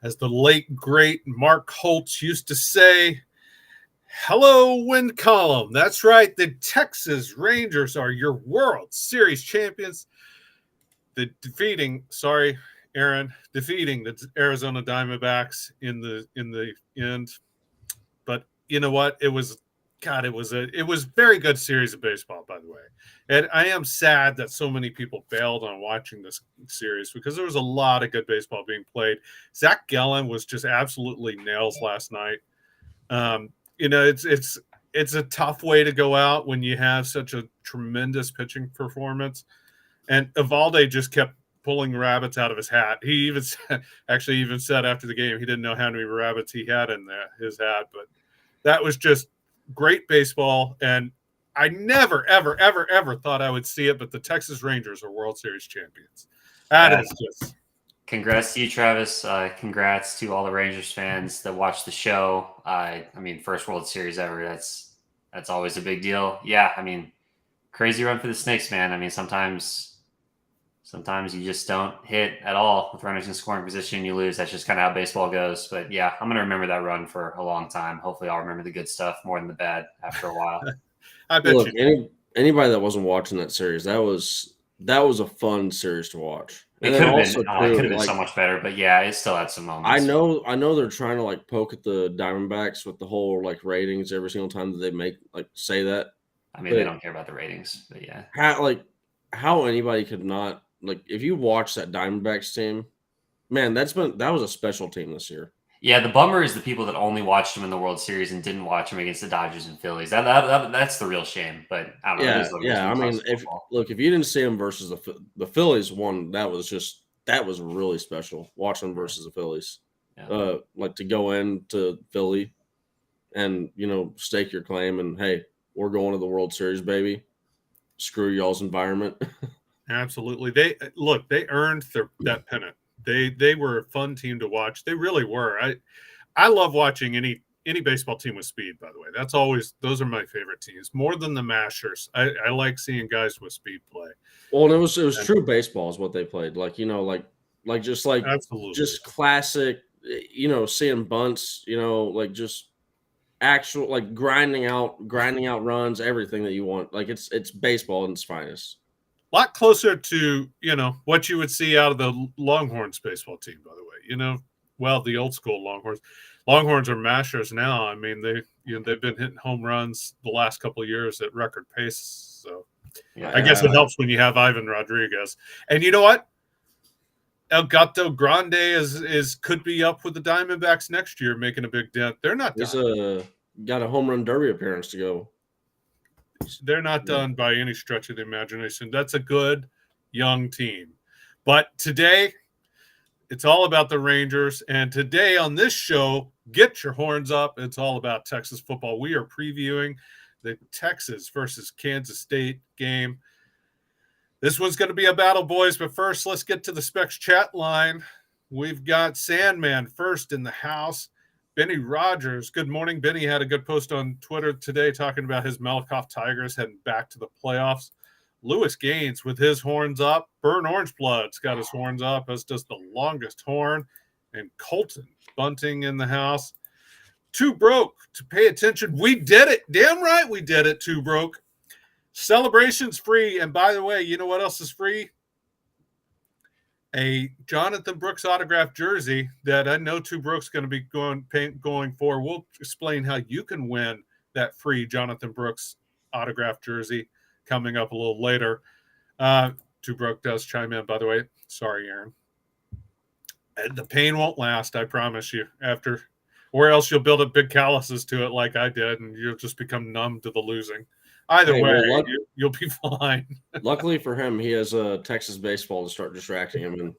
As the late, great Mark Holtz used to say, hello, win column. That's right. The Texas Rangers are your World Series champions. Defeating the Arizona Diamondbacks in the end. But you know what? It was very good series of baseball, by the way. And I am sad that so many people bailed on watching this series because there was a lot of good baseball being played. Zach Gallen was just absolutely nails last night. It's a tough way to go out when you have such a tremendous pitching performance. And Evalde just kept pulling rabbits out of his hat. He even said after the game he didn't know how many rabbits he had in his hat, but that was just great baseball. And I never, ever, ever, ever thought I would see it, but the Texas Rangers are World Series champions. That is just. Congrats to you, Travis. Congrats to all the Rangers fans that watched the show. First World Series ever. That's always a big deal. Yeah, crazy run for the Snakes, man. Sometimes you just don't hit at all with runners in scoring position. You lose. That's just kind of how baseball goes. But yeah, I'm going to remember that run for a long time. Hopefully I'll remember the good stuff more than the bad after a while. I bet anybody that wasn't watching that series, that was a fun series to watch. It could have been so much better, but yeah, it still had some moments. I know they're trying to poke at the Diamondbacks with the whole ratings every single time that they make say that. They don't care about the ratings, but yeah. How anybody could not if you watch that Diamondbacks team, man, that was a special team this year. Yeah, the bummer is the people that only watched them in the World Series and didn't watch them against the Dodgers and Phillies. That's the real shame. But I don't know. If you didn't see them versus the Phillies one, that was really special watching them versus the Phillies. Yeah. To go into Philly and stake your claim and hey, we're going to the World Series, baby. Screw y'all's environment. Absolutely, they earned that pennant. They were a fun team to watch. They really were. I love watching any baseball team with speed, by the way. Those are my favorite teams. More than the Mashers. I like seeing guys with speed play. Well, and it was true baseball is what they played. Absolutely. Just classic, seeing bunts, just actual grinding out runs, everything that you want. It's baseball in its finest. A lot closer to, what you would see out of the Longhorns baseball team, by the way. The old school Longhorns. Longhorns are mashers now. They've been hitting home runs the last couple of years at record pace. So I guess it helps when you have Ivan Rodriguez. And you know what? El Gato Grande could be up with the Diamondbacks next year, making a big dent. They're not done. He's got a home run derby appearance to go. They're not done by any stretch of the imagination. That's a good young team. But today, it's all about the Rangers. And today on this show, get your horns up. It's all about Texas football. We are previewing the Texas versus Kansas State game. This one's going to be a battle, boys. But first, let's get to the Specs chat line. We've got Sandman first in the house. Benny Rogers. Good morning. Benny had a good post on Twitter today talking about his Malakoff Tigers heading back to the playoffs. Lewis Gaines with his horns up. Burn Orange Blood's got his horns up, as does the longest horn. And Colton Bunting in the house. Too Broke to pay attention. We did it. Damn right we did it, Too Broke. Celebration's free. And by the way, you know what else is free? A Jonathan Brooks autographed jersey that I know Two Brooks going to be going for. We'll explain how you can win that free Jonathan Brooks autographed jersey coming up a little later. Two Brooks does chime in, by the way. Sorry, Aaron. And the pain won't last, I promise you. Or else you'll build up big calluses to it like I did, and you'll just become numb to the losing. Either way, you'll be fine. Luckily for him, he has Texas baseball to start distracting him, and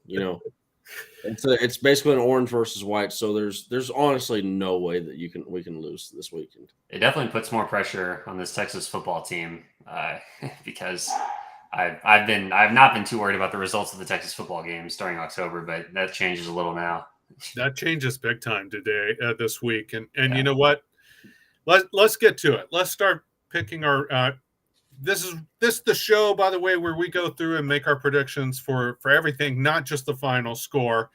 it's basically an orange versus white. So there's honestly no way that we can lose this weekend. It definitely puts more pressure on this Texas football team because I've not been too worried about the results of the Texas football games during October, but that changes a little now. That changes big time today, this week, and You know what? Let's get to it. Let's start picking our this is the show, by the way, where we go through and make our predictions for everything, not just the final score.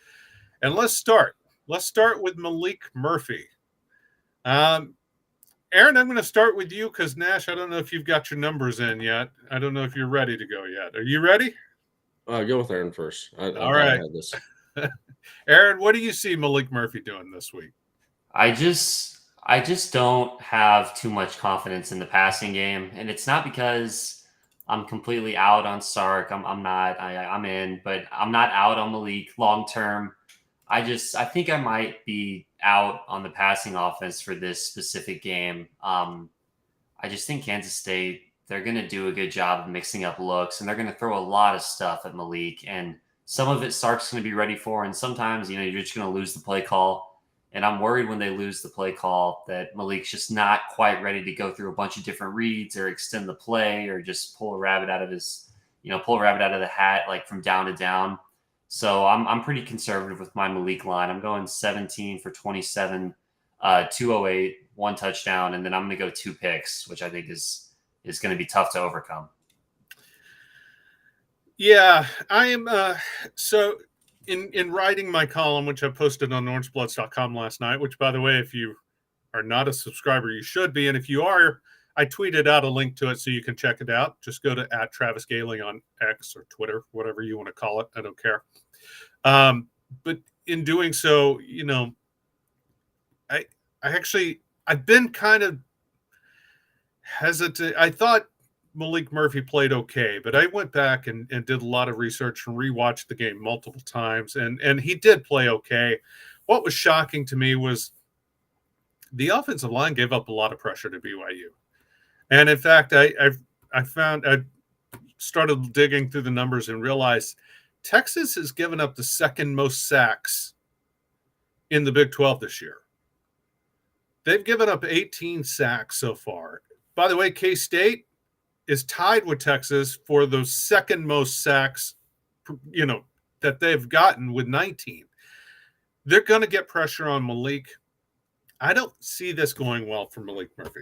And let's start Let's start with Malik Murphy. Aaron, I'm going to start with you because, Nash, I don't know if you've got your numbers in yet. I don't know if you're ready to go yet. Are you ready? Go with Aaron first. I All thought I right. had this. Aaron, what do you see Malik Murphy doing this week? I just don't have too much confidence in the passing game, and it's not because I'm completely out on Sark. I'm not. I'm in, but I'm not out on Malik long term. I think I might be out on the passing offense for this specific game. I just think Kansas State, they're going to do a good job of mixing up looks, and they're going to throw a lot of stuff at Malik, and some of it Sark's going to be ready for, and sometimes, you're just going to lose the play call. And I'm worried when they lose the play call that Malik's just not quite ready to go through a bunch of different reads or extend the play or just pull a rabbit out of the hat, like from down to down. So I'm pretty conservative with my Malik line. I'm going 17 for 27, 208, 1 touchdown, and then I'm going to go 2 picks, which I think is going to be tough to overcome. Yeah, I am. So in writing my column, which I posted on orangebloods.com last night, which, by the way, if you are not a subscriber, you should be. And if you are, I tweeted out a link to it so you can check it out. Just go to @TravisGaling on X or Twitter, whatever you want to call it. I don't care. But in doing so, I've been kind of hesitant. I thought Malik Murphy played okay, but I went back and did a lot of research and rewatched the game multiple times, and he did play okay. What was shocking to me was the offensive line gave up a lot of pressure to BYU. And in fact, I started digging through the numbers and realized Texas has given up the second most sacks in the Big 12 this year. They've given up 18 sacks so far. By the way, K-State is tied with Texas for the second most sacks, that they've gotten with 19. They're going to get pressure on Malik. I don't see this going well for Malik Murphy.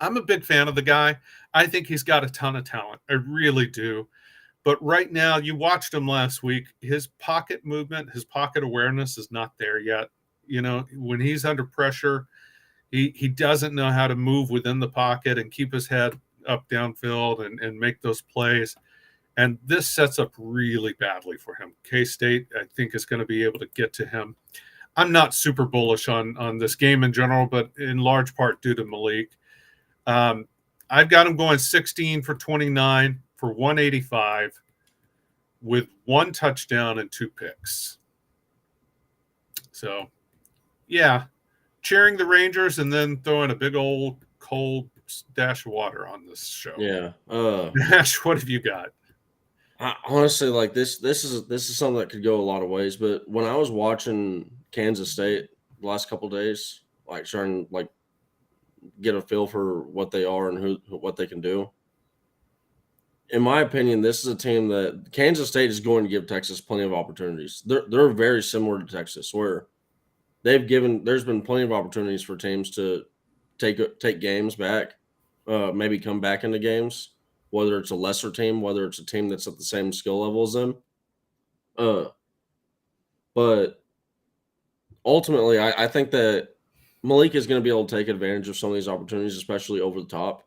I'm a big fan of the guy. I think he's got a ton of talent. I really do. But right now, you watched him last week. His pocket movement, his pocket awareness is not there yet. When he's under pressure, he doesn't know how to move within the pocket and keep his head up downfield and make those plays. And this sets up really badly for him. K-State, I think, is going to be able to get to him. I'm not super bullish on this game in general, but in large part due to Malik. I've got him going 16 for 29 for 185 with 1 touchdown and 2 picks. So, yeah, cheering the Rangers and then throwing a big old cold dash of water on this show. Yeah. Nash, what have you got? Honestly, like this is something that could go a lot of ways. But when I was watching Kansas State the last couple of days, like trying to get a feel for what they are and what they can do. In my opinion, this is a team that Kansas State is going to give Texas plenty of opportunities. They're very similar to Texas, where there's been plenty of opportunities for teams to take games back, maybe come back into games, whether it's a lesser team, whether it's a team that's at the same skill level as them. But ultimately, I think that Malik is going to be able to take advantage of some of these opportunities, especially over the top.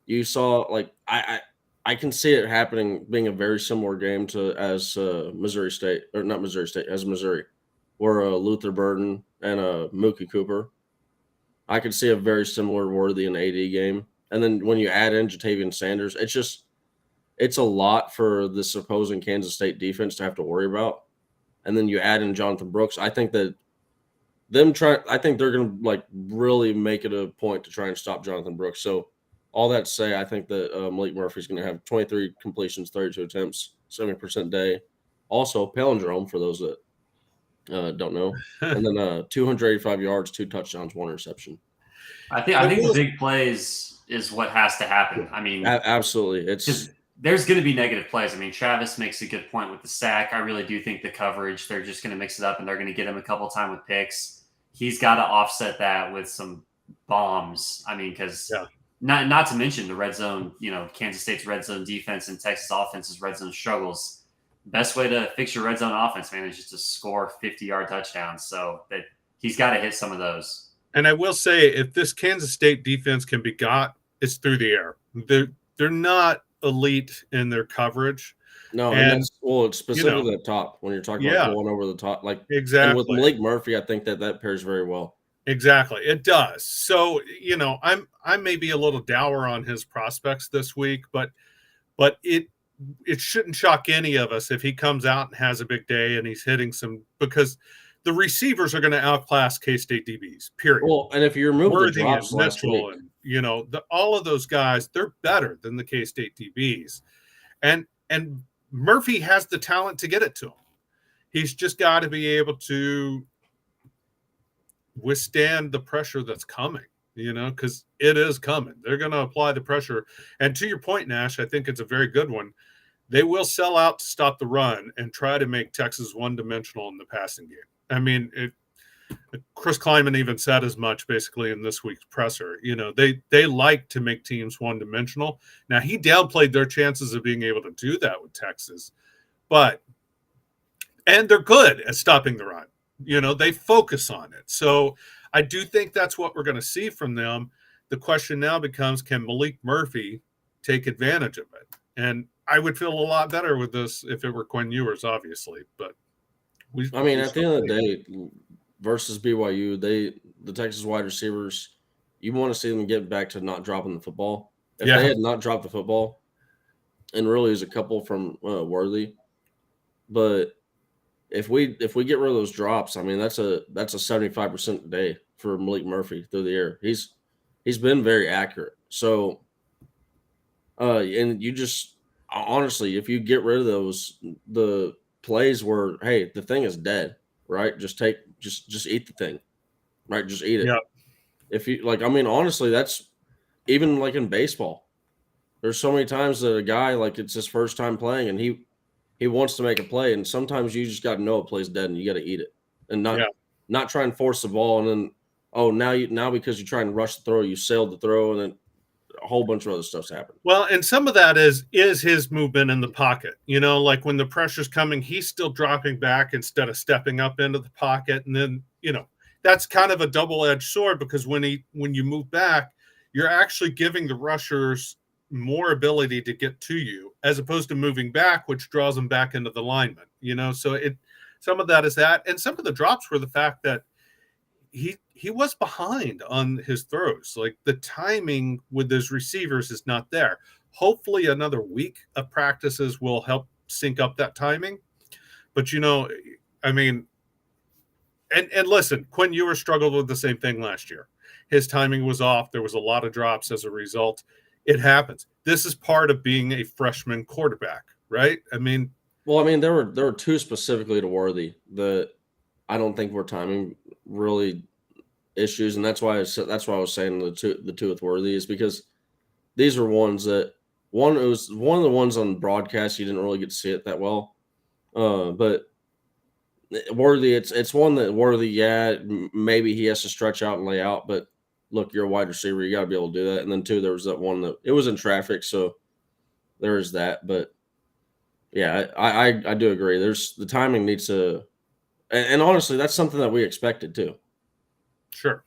You saw, I can see it happening, being a very similar game as Missouri State, or not Missouri State, as Missouri, where Luther Burden and Mookie Cooper. I could see a very similar Worthy and AD game. And then when you add in Jatavian Sanders, it's a lot for this opposing Kansas State defense to have to worry about. And then you add in Jonathan Brooks. I think that I think they're going to really make it a point to try and stop Jonathan Brooks. So all that to say, I think that Malik Murphy is going to have 23 completions, 32 attempts, 70% day. Also, palindrome for those that don't know. And then 285 yards, 2 touchdowns, 1 interception. I think the big plays is what has to happen. I mean, absolutely. There's going to be negative plays. I mean, Travis makes a good point with the sack. I really do think the coverage, they're just going to mix it up and they're going to get him a couple of times with picks. He's got to offset that with some bombs. I mean, because not to mention the red zone, Kansas State's red zone defense and Texas offense's red zone struggles. best way to fix your red zone offense, man, is just to score 50-yard touchdowns. So that he's got to hit some of those. And I will say, if this Kansas State defense can be got, it's through the air. They're not elite in their coverage. No, and that's it's specifically the top when you're talking about going over the top. Like exactly. And with Malik Murphy, I think that pairs very well. Exactly, it does. So I may be a little dour on his prospects this week, but it shouldn't shock any of us if he comes out and has a big day and he's hitting some, because the receivers are going to outclass K-State DBs, period. Well, and if you remove Worthy the drops last week, and all of those guys, they're better than the K-State DBs, and Murphy has the talent to get it to him. He's just got to be able to withstand the pressure that's coming, because it is coming. They're going to apply the pressure. And to your point, Nash, I think it's a very good one. They will sell out to stop the run and try to make Texas one-dimensional in the passing game. I mean, Chris Kleiman even said as much basically in this week's presser. They like to make teams one-dimensional. Now, he downplayed their chances of being able to do that with Texas, and they're good at stopping the run. They focus on it. So I do think that's what we're going to see from them. The question now becomes, can Malik Murphy take advantage of it? And I would feel a lot better with this if it were Quinn Ewers, obviously. But at the end of the day, versus BYU, the Texas wide receivers, you want to see them get back to not dropping the football. If they had not dropped the football, and really is a couple from Worthy, but if we get rid of those drops, I mean that's a 75% day for Malik Murphy through the air. He's been very accurate. So, and you just honestly, if you get rid of the plays where, hey, the thing is dead, right? Just eat the thing, right? Just eat it. Yeah. If you honestly, that's even like in baseball. There's so many times that a guy, like, it's his first time playing and he wants to make a play, and sometimes you just got to know a play's dead and you got to eat it and not try and force the ball, and then now because you're trying to rush the throw, you sailed the throw, and then a whole bunch of other stuff's happened. Well, and some of that is his movement in the pocket. Like when the pressure's coming, he's still dropping back instead of stepping up into the pocket. And then, that's kind of a double-edged sword, because when you move back, you're actually giving the rushers more ability to get to you, as opposed to moving back, which draws them back into the lineman. So some of that is that, and some of the drops were the fact that he was behind on his throws. Like, the timing with his receivers is not there. Hopefully another week of practices will help sync up that timing. But, and listen, Quinn Ewers struggled with the same thing last year. His timing was off. There was a lot of drops as a result. It happens. This is part of being a freshman quarterback, right? There were two specifically to Worthy that I don't think were timing really issues, and that's why I was saying the two with Worthy is because these are ones that it was one of the ones on broadcast you didn't really get to see it that well, but Worthy, it's one that Worthy, maybe he has to stretch out and lay out, but look, you're a wide receiver, you got to be able to do that. And then two, there was that one that it was in traffic, so there is that. But yeah, I do agree. There's the timing needs to, and honestly, that's something that we expected too. Sure.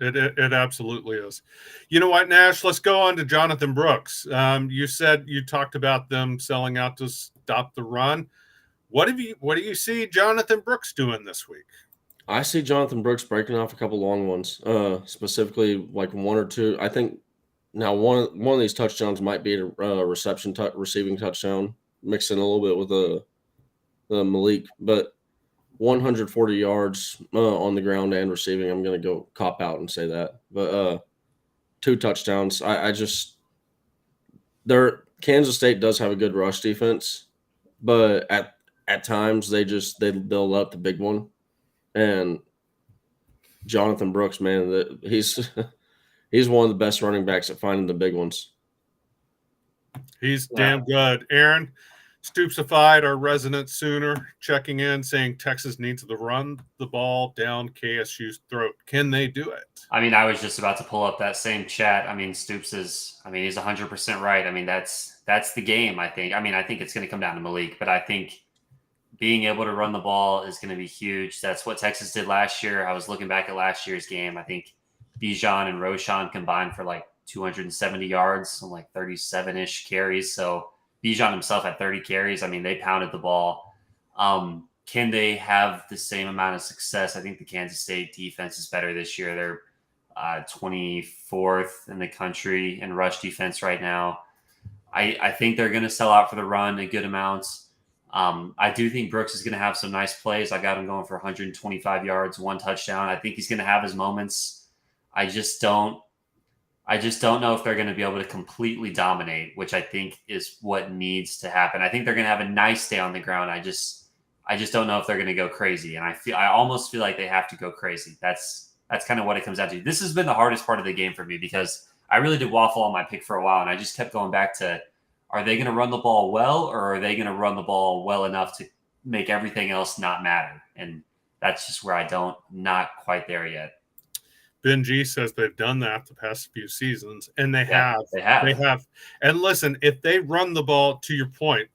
It absolutely is. You know what, Nash? Let's go on to Jonathan Brooks. You said you talked about them selling out to stop the run. What do you see Jonathan Brooks doing this week? I see Jonathan Brooks breaking off a couple long ones, specifically like one or two. I think now one of these touchdowns might be a receiving touchdown, mixing a little bit with the Malik, but 140 yards on the ground and receiving. I'm going to go cop out and say that, but 2 touchdowns. Kansas State does have a good rush defense, but at times they'll let up the big one. And Jonathan Brooks, man, he's one of the best running backs at finding the big ones. He's damn good. Aaron, Stoopsified, our resident Sooner, checking in, saying Texas needs to run the ball down KSU's throat. Can they do it? I mean, I was just about to pull up that same chat. I mean, Stoops is, I mean, he's 100% right. I mean, that's the game, I think. I mean, I think it's going to come down to Malik, but I think being able to run the ball is going to be huge. That's what Texas did last year. I was looking back at last year's game. I think Bijan and Roshan combined for like 270 yards and like 37-ish carries. So Bijan himself had 30 carries. I mean, they pounded the ball. Can they have the same amount of success? I think the Kansas State defense is better this year. They're 24th in the country in rush defense right now. I think they're going to sell out for the run in good amounts. I do think Brooks is going to have some nice plays. I got him going for 125 yards, 1 touchdown. I think he's going to have his moments. I just don't know if they're going to be able to completely dominate, which I think is what needs to happen. I think they're going to have a nice day on the ground. I just don't know if they're going to go crazy. And I almost feel like they have to go crazy. That's kind of what it comes down to. This has been the hardest part of the game for me because I really did waffle on my pick for a while. And I just kept going back to, are they going to run the ball well, or are they going to run the ball well enough to make everything else not matter? And that's just where not quite there yet. Ben G says they've done that the past few seasons, and they have. They have. And listen, if they run the ball, to your point,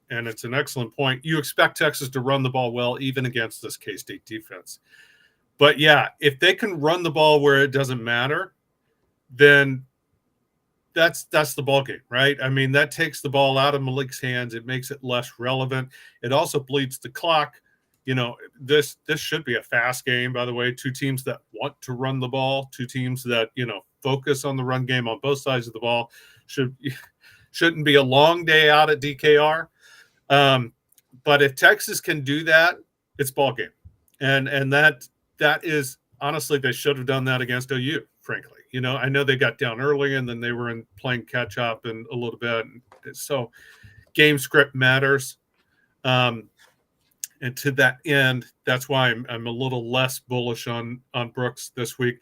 and it's an excellent point, you expect Texas to run the ball well, even against this K-State defense. But yeah, if they can run the ball where it doesn't matter, then that's the ball game, right? I mean, that takes the ball out of Malik's hands. It makes it less relevant. It also bleeds the clock. You know, this should be a fast game, by the way. 2 teams that want to run the ball, 2 teams that, focus on the run game on both sides of the ball. Shouldn't be a long day out at DKR. But if Texas can do that, it's ball game. And that is, honestly, they should have done that against OU, frankly. I know they got down early and then they were playing catch up and a little bit. So game script matters. And to that end, that's why I'm a little less bullish on Brooks this week.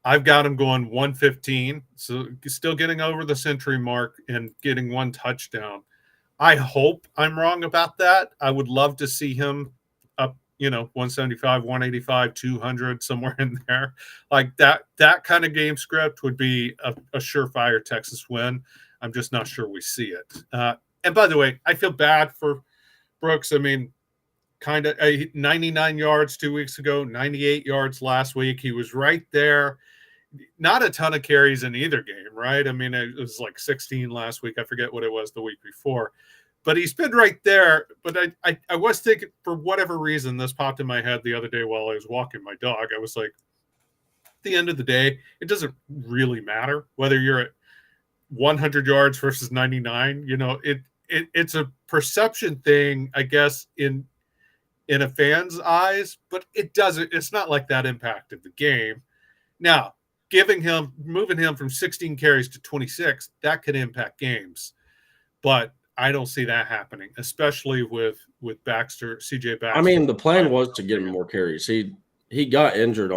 I've got him going 115, so still getting over the century mark and getting 1 touchdown. I hope I'm wrong about that. I would love to see him up, 175, 185, 200, somewhere in there. Like that kind of game script would be a surefire Texas win. I'm just not sure we see it. And by the way, I feel bad for Brooks. I mean, kind of 99 yards 2 weeks ago, 98 yards last week. He was right there. Not a ton of carries in either game, right? I mean, it was like 16 last week. I forget what it was the week before. But he's been right there. But I was thinking, for whatever reason, this popped in my head the other day while I was walking my dog. I was like, at the end of the day, it doesn't really matter whether you're at 100 yards versus 99. It's a perception thing, I guess, in a fan's eyes, but it's not like that impacted the game. Now, moving him from 16 carries to 26, that could impact games. But I don't see that happening, especially with Baxter, CJ Baxter. I mean, the plan was to get him more carries. He got injured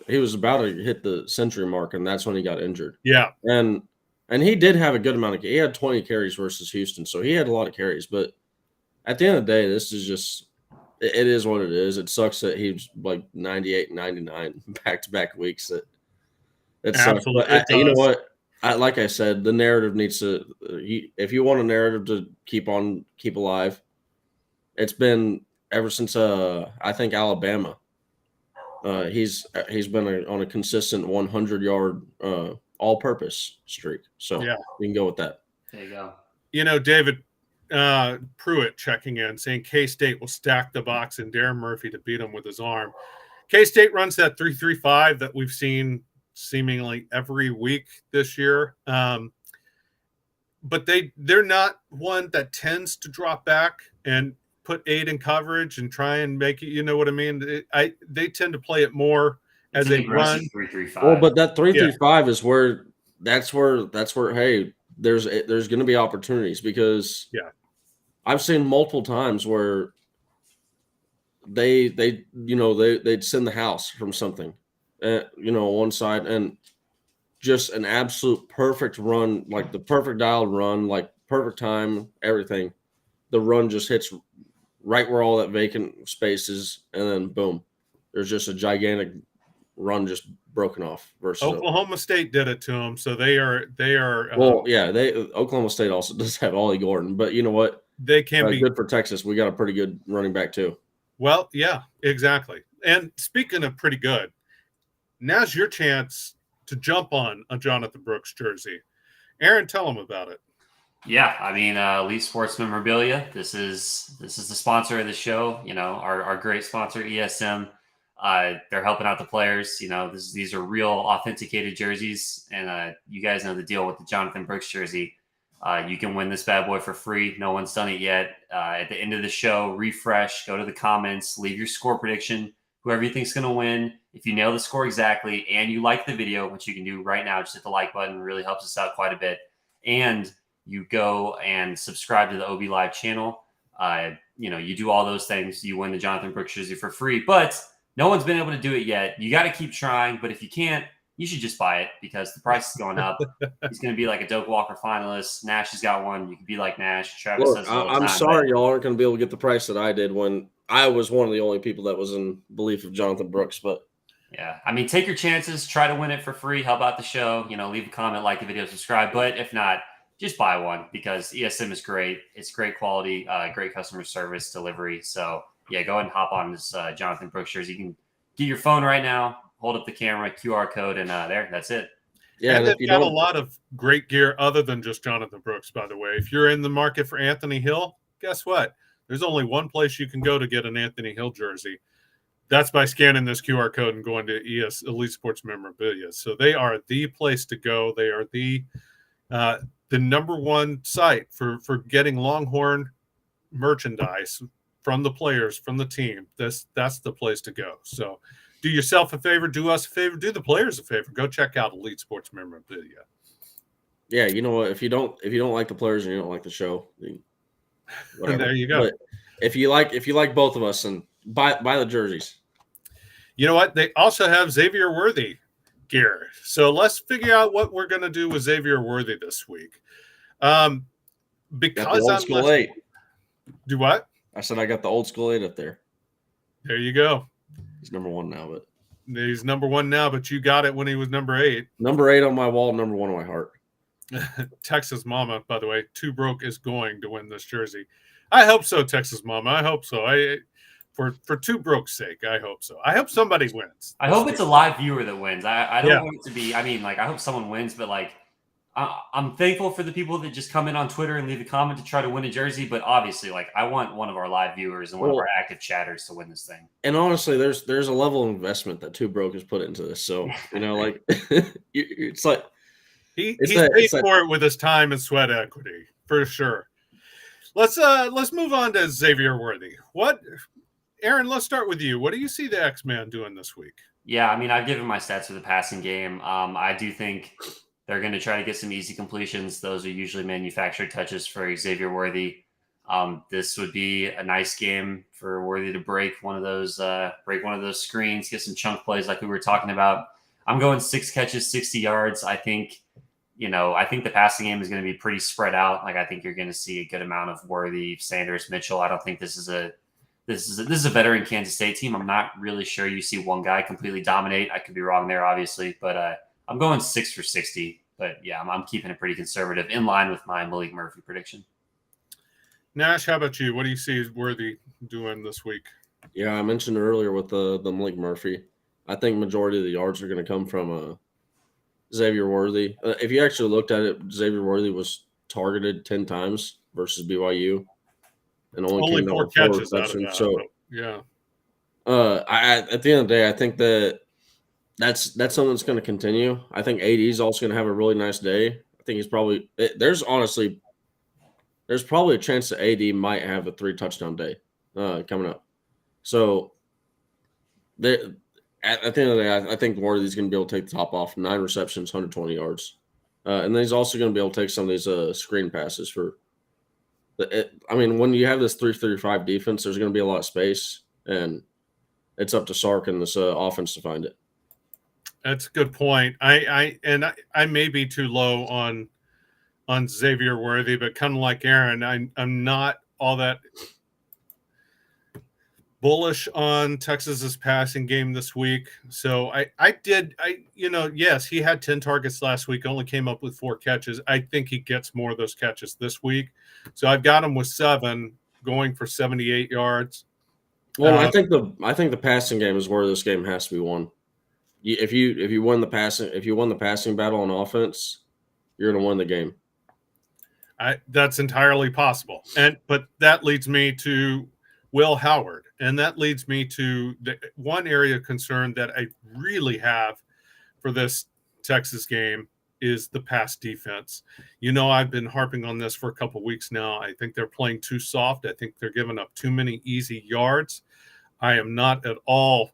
he was about to hit the century mark, and that's when he got injured. Yeah. And he did have a good amount he had 20 carries versus Houston, so he had a lot of carries. But at the end of the day, this is just – it is what it is. It sucks that he was like 98 and 99 back-to-back weeks. It sucks. Absolutely. You know what? Like I said, the narrative needs to if you want a narrative to keep alive, it's been ever since I think Alabama. He's been on a consistent 100-yard all-purpose streak. So yeah, we can go with that. There you go. David Pruitt checking in saying K-State will stack the box and Darren Murphy to beat him with his arm. K-State runs that 3-3-5 that we've seen seemingly every week this year. But they're not one that tends to drop back and put 8 in coverage and try and make it, you know what I mean? They tend to play it more as a run. 3-3-5. Well, but that 3-3-5 is where that's where hey, there's going to be opportunities because I've seen multiple times where they'd send the house from something, on one side, and just an absolute perfect run, like the perfect dialed run, like perfect time, everything. the run just hits right where all that vacant space is, and then boom, there's just a gigantic run just broken off. Versus Oklahoma State did it to them, so they are. Well, yeah, Oklahoma State also does have Ollie Gordon, but you know what? They can be good for Texas. We got a pretty good running back too. Well, yeah, exactly. And speaking of pretty good, now's your chance to jump on a Jonathan Brooks jersey. Aaron, tell them about it. Yeah, I mean, Elite Sports Memorabilia. This is the sponsor of the show. You know, our great sponsor, ESM. They're helping out the players. You know, these are real authenticated jerseys, and you guys know the deal with the Jonathan Brooks jersey. You can win this bad boy for free. No one's done it yet. At the end of the show, refresh, go to the comments, leave your score prediction, whoever you think's going to win. If you nail the score exactly and you like the video, which you can do right now, just hit the like button. It really helps us out quite a bit. And you go and subscribe to the OB Live channel. You do all those things. You win the Jonathan Brooks jersey for free, but no one's been able to do it yet. You got to keep trying, but if you can't, you should just buy it because the price is going up. He's going to be like a Doak Walker finalist. Nash has got one. You can be like Nash. Travis Look, has it all the I'm time, sorry y'all aren't going to be able to get the price that I did when I was one of the only people that was in belief of Jonathan Brooks. But yeah, I mean, take your chances. Try to win it for free. Help out the show. Leave a comment, like the video, subscribe. But if not, just buy one because ESM is great. It's great quality, great customer service delivery. So yeah, go ahead and hop on this Jonathan Brooks jersey. You can get your phone right now, hold up the camera, QR code, and that's it. Yeah, and they've got a lot of great gear other than just Jonathan Brooks, by the way. If you're in the market for Anthony Hill, guess what? There's only one place you can go to get an Anthony Hill jersey. That's by scanning this QR code and going to Elite Sports Memorabilia. So they are the place to go. They are the number one site for getting Longhorn merchandise from the players, from the team. That's the place to go. So do yourself a favor, do us a favor, do the players a favor. Go check out Elite Sports Memorabilia. Yeah, you know what? If you don't like the players and you don't like the show, and there you go. But if you like both of us, and buy the jerseys. You know what? They also have Xavier Worthy gear. So let's figure out what we're going to do with Xavier Worthy this week. Because old school 8. Do what? I said I got the old school 8 up there. There you go. He's number 1 now, but he's number 1 now, but you got it when he was number 8. Number 8 on my wall, number 1 on my heart. Texas Mama, by the way, 2 Broke is going to win this jersey. I hope so, Texas Mama. I hope so. For 2 Broke's sake, I hope so. I hope somebody wins. I hope it's a live viewer that wins. I don't want it to be. I mean, I hope someone wins, but I'm thankful for the people that just come in on Twitter and leave a comment to try to win a jersey. But obviously, I want one of our live viewers and one of our active chatters to win this thing. And honestly, there's a level of investment that 2 Broke has put into this. So it's like he's paid for it with his time and sweat equity for sure. Let's move on to Xavier Worthy. Aaron, let's start with you. What do you see the X-Man doing this week? Yeah, I mean, I've given my stats for the passing game. I do think they're going to try to get some easy completions. Those are usually manufactured touches for Xavier Worthy. This would be a nice game for Worthy to break one of those screens, get some chunk plays like we were talking about. I'm going 6 catches, 60 yards. I think the passing game is going to be pretty spread out. I think you're going to see a good amount of Worthy, Sanders, Mitchell. I don't think this is a veteran Kansas State team. I'm not really sure you see one guy completely dominate. I could be wrong there, obviously, but I'm going 6 for 60. But yeah, I'm keeping it pretty conservative, in line with my Malik Murphy prediction. Nash, how about you? What do you see Worthy doing this week? Yeah, I mentioned earlier with the Malik Murphy. I think majority of the yards are going to come from Xavier Worthy. If you actually looked at it, Xavier Worthy was targeted 10 times versus BYU. And only 4 catches out of that. So yeah, at the end of the day, I think that's something that's going to continue. I think AD is also going to have a really nice day. I think he's probably there's probably a chance that AD might have a 3 touchdown day coming up. So at the end of the day, I think Worthy's going to be able to take the top off. 9 receptions, 120 yards, and then he's also going to be able to take some of these screen passes for. When you have this 3-35 defense, there's going to be a lot of space, and it's up to Sark and this offense to find it. That's a good point. I may be too low on Xavier Worthy, but kind of like Aaron, I'm not all that bullish on Texas's passing game this week. So yes, he had 10 targets last week, only came up with 4 catches. I think he gets more of those catches this week. So I've got him with 7, going for 78 yards. Well, I think the passing game is where this game has to be won. If you win the passing battle on offense, you're going to win the game. That's entirely possible. But that leads me to Will Howard. And that leads me to the one area of concern that I really have for this Texas game is the pass defense. I've been harping on this for a couple weeks now. I think they're playing too soft. I think they're giving up too many easy yards. I am not at all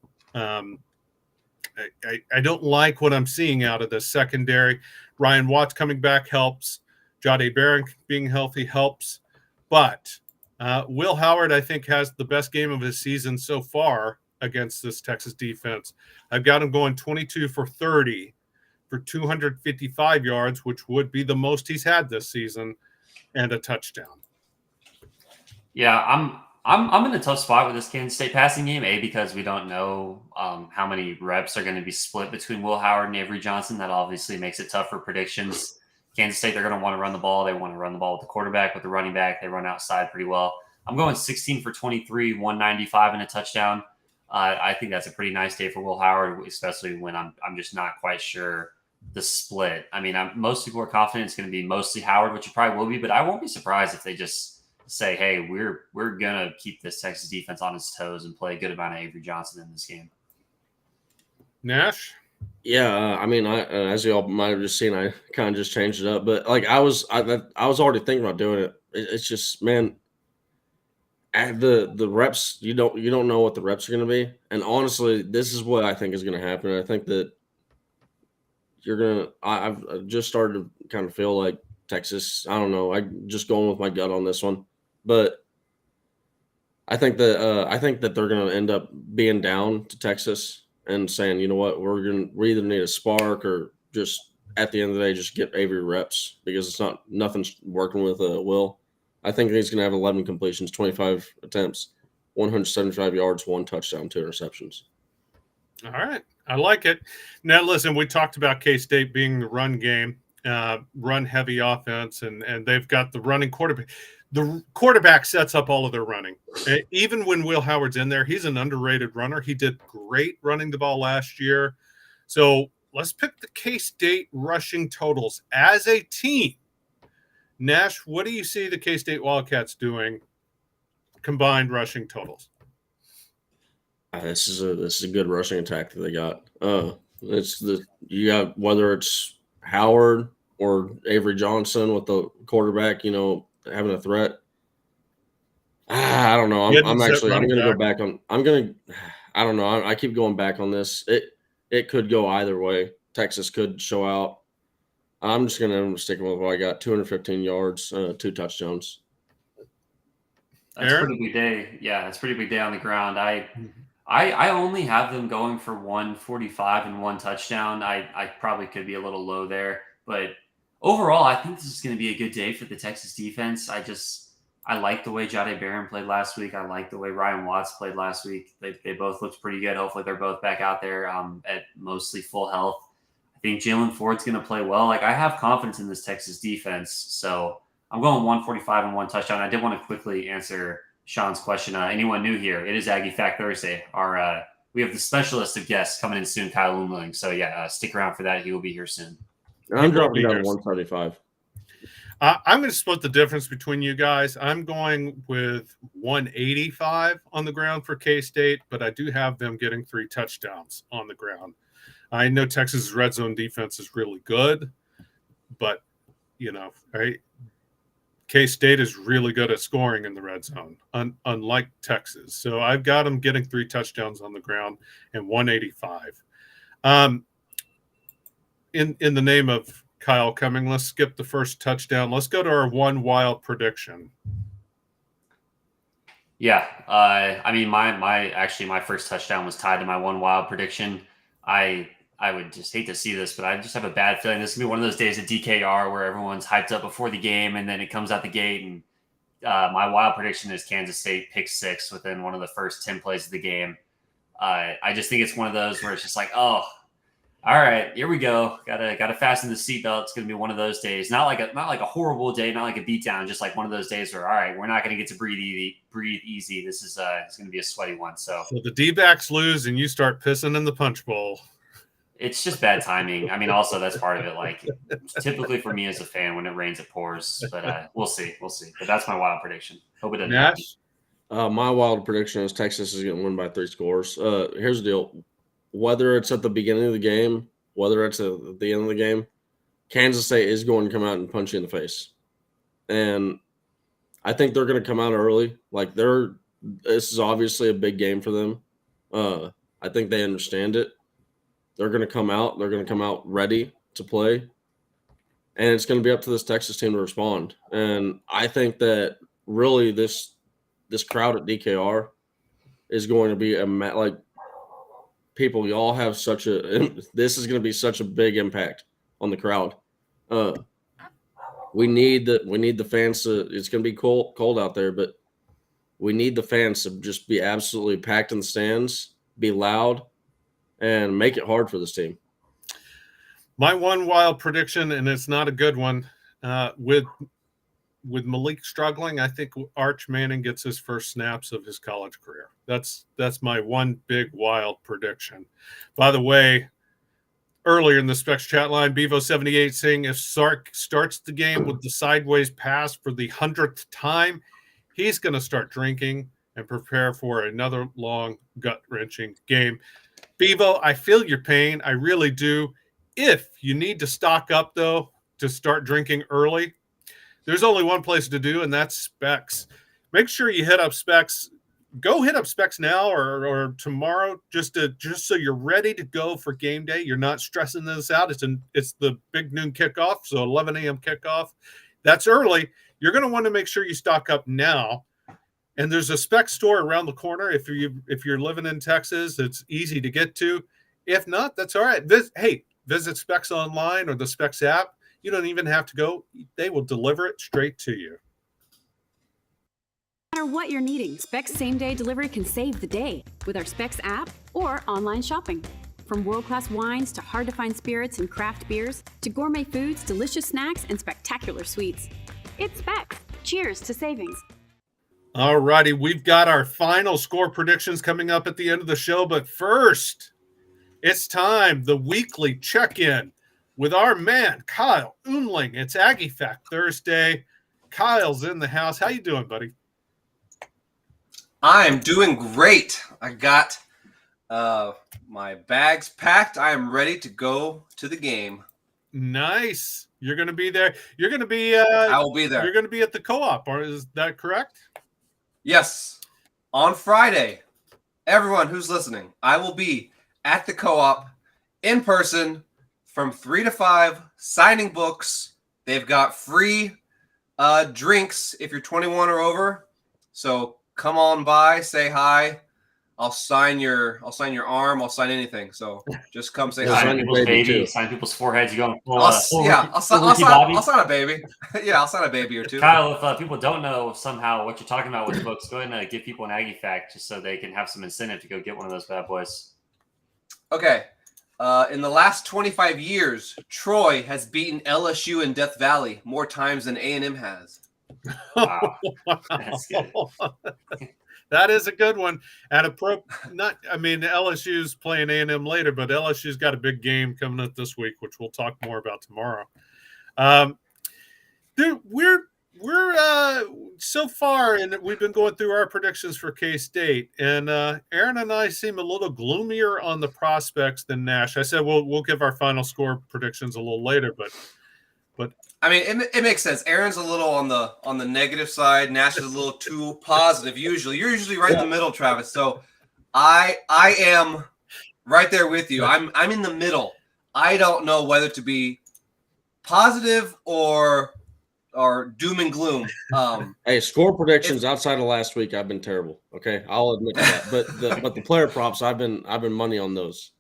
I don't like what I'm seeing out of the secondary. Ryan Watts coming back helps. Jahdae Barron being healthy helps. But Will Howard, I think, has the best game of his season so far against this Texas defense. I've got him going 22 for 30 for 255 yards, which would be the most he's had this season, and a touchdown. Yeah, I'm in a tough spot with this Kansas State passing game, because we don't know how many reps are going to be split between Will Howard and Avery Johnson. That obviously makes it tough for predictions. Kansas State, they're going to want to run the ball. They want to run the ball with the quarterback, with the running back. They run outside pretty well. I'm going 16 for 23, 195 and a touchdown. I think that's a pretty nice day for Will Howard, especially when I'm just not quite sure the split. I mean, most people are confident it's going to be mostly Howard, which it probably will be, but I won't be surprised if they just say, hey, we're going to keep this Texas defense on its toes and play a good amount of Avery Johnson in this game. Nash? Yeah, I mean, as you all might have just seen, I kind of just changed it up. But like I was already thinking about doing it. It's just, man, the reps, you don't know what the reps are going to be. And honestly, this is what I think is going to happen. I think that I've just started to kind of feel like Texas. I don't know. I'm just going with my gut on this one, but I think that they're going to end up being down to Texas and saying, you know what, we either need a spark or just at the end of the day just get Avery reps, because nothing's working with Will. I think he's going to have 11 completions, 25 attempts, 175 yards, 1 touchdown, 2 interceptions. All right. I like it. Now, listen, we talked about K-State being the run game, run-heavy offense, and they've got the running quarterback. The quarterback sets up all of their running. Even when Will Howard's in there, he's an underrated runner. He did great running the ball last year. So let's pick the K-State rushing totals as a team. Nash, what do you see the K-State Wildcats doing combined rushing totals? This is a good rushing attack that they got. You got, whether it's Howard or Avery Johnson with the quarterback, having a threat. I don't know. I don't know. I keep going back on this. It could go either way. Texas could show out. I'm just gonna stick with what I got. 215 yards, 2 touchdowns. That's a pretty big day. Yeah, that's a pretty big day on the ground. I only have them going for 145 and 1 touchdown. I probably could be a little low there, but overall, I think this is going to be a good day for the Texas defense. I like the way Jahdae Barron played last week. I like the way Ryan Watts played last week. They both looked pretty good. Hopefully, they're both back out there at mostly full health. I think Jalen Ford's going to play well. I have confidence in this Texas defense, so I'm going 145 and 1 touchdown. I did want to quickly answer Sean's question. Anyone new here? It is Aggie Fact Thursday. We have the specialist of guests coming in soon, Kyle Umlang. So yeah, stick around for that. He will be here soon. I'm dropping down to 135. I'm going to split the difference between you guys. I'm going with 185 on the ground for K-State, but I do have them getting 3 touchdowns on the ground. I know Texas' red zone defense is really good, but right? K-State is really good at scoring in the red zone, unlike Texas. So I've got them getting 3 touchdowns on the ground and 185. In the name of Kyle coming, let's skip the first touchdown. Let's go to our one wild prediction. Yeah, I mean, my first touchdown was tied to my one wild prediction. I would just hate to see this, but I just have a bad feeling this is going to be one of those days at DKR where everyone's hyped up before the game and then it comes out the gate and My wild prediction is Kansas State pick 6 within one of the first 10 plays of the game. I just think it's one of those where it's just like, oh, all right, here we go. Gotta fasten the seatbelt. It's gonna be one of those days. Not like a horrible day, not like a beatdown, just like one of those days where, all right, we're not gonna get to breathe easy. This is it's gonna be a sweaty one. So the D-backs lose and you start pissing in the punch bowl. It's just bad timing. I mean, also that's part of it. Like typically for me as a fan, when it rains, it pours. But we'll see. But that's my wild prediction. Hope it doesn't happen. My wild prediction is Texas is going to win by 3 scores. Here's the deal. Whether it's at the beginning of the game, whether it's at the end of the game, Kansas State is going to come out and punch you in the face. And I think they're going to come out early. Like this is obviously a big game for them. I think they understand it. They're going to come out. They're going to come out ready to play. And it's going to be up to this Texas team to respond. And I think that really this crowd at DKR is going to be people, y'all have this is going to be such a big impact on the crowd. We need the fans to, it's going to be cold out there, but we need the fans to just be absolutely packed in the stands, be loud, and make it hard for this team. My one wild prediction, and it's not a good one, with Malik struggling, I think Arch Manning gets his first snaps of his college career. That's my one big wild prediction. By the way, earlier in the Specs chat line, Bevo78 saying if Sark starts the game with the sideways pass for the 100th time, he's going to start drinking and prepare for another long, gut-wrenching game. Bevo, I feel your pain. I really do. If you need to stock up, though, to start drinking early, there's only one place to do, and that's Specs. Make sure you hit up Specs. Go hit up Specs now or tomorrow, just so you're ready to go for game day. You're not stressing this out. It's the big noon kickoff, so 11 a.m. kickoff. That's early. You're going to want to make sure you stock up now. And there's a Specs store around the corner. If you're living in Texas, it's easy to get to. If not, that's all right. Visit Specs online or the Specs app. You don't even have to go. They will deliver it straight to you. No matter what you're needing, Specs same-day delivery can save the day with our Specs app or online shopping. From world-class wines to hard-to-find spirits and craft beers to gourmet foods, delicious snacks, and spectacular sweets. It's Specs. Cheers to savings. All righty, we've got our final score predictions coming up at the end of the show. But first, it's time, the weekly check-in with our man, Kyle Umlang. It's Aggie Fact Thursday. Kyle's in the house. How you doing, buddy? I'm doing great. I got my bags packed. I am ready to go to the game. Nice. You're going to be there. You're going to be I will be there. You're going to be at the co-op, or is that correct? Yes. On Friday, everyone who's listening, I will be at the co-op in person from 3 to 5, signing books. They've got free drinks if you're 21 or over. So come on by, say hi. I'll sign your arm. I'll sign anything. So just come say hi. Sign people's baby. Sign people's foreheads. You go full. I'll sign a baby. Yeah, I'll sign a baby or two. Kyle, if people don't know somehow what you're talking about with books, go ahead and give people an Aggie fact just so they can have some incentive to go get one of those bad boys. Okay. In the last 25 years, Troy has beaten LSU in Death Valley more times than A&M has. Wow. That's good. That is a good one. And LSU's playing A&M later, but LSU's got a big game coming up this week, which we'll talk more about tomorrow. We're so far, and we've been going through our predictions for K-State, and Aaron and I seem a little gloomier on the prospects than Nash. I said we'll give our final score predictions a little later, but I mean, it makes sense. Aaron's a little on the negative side. Nash is a little too positive. Usually, you're usually right in the middle, Travis. So I am right there with you. I'm in the middle. I don't know whether to be positive or doom and gloom. Hey, score predictions outside of last week, I've been terrible. Okay, I'll admit that. But the player props, I've been money on those.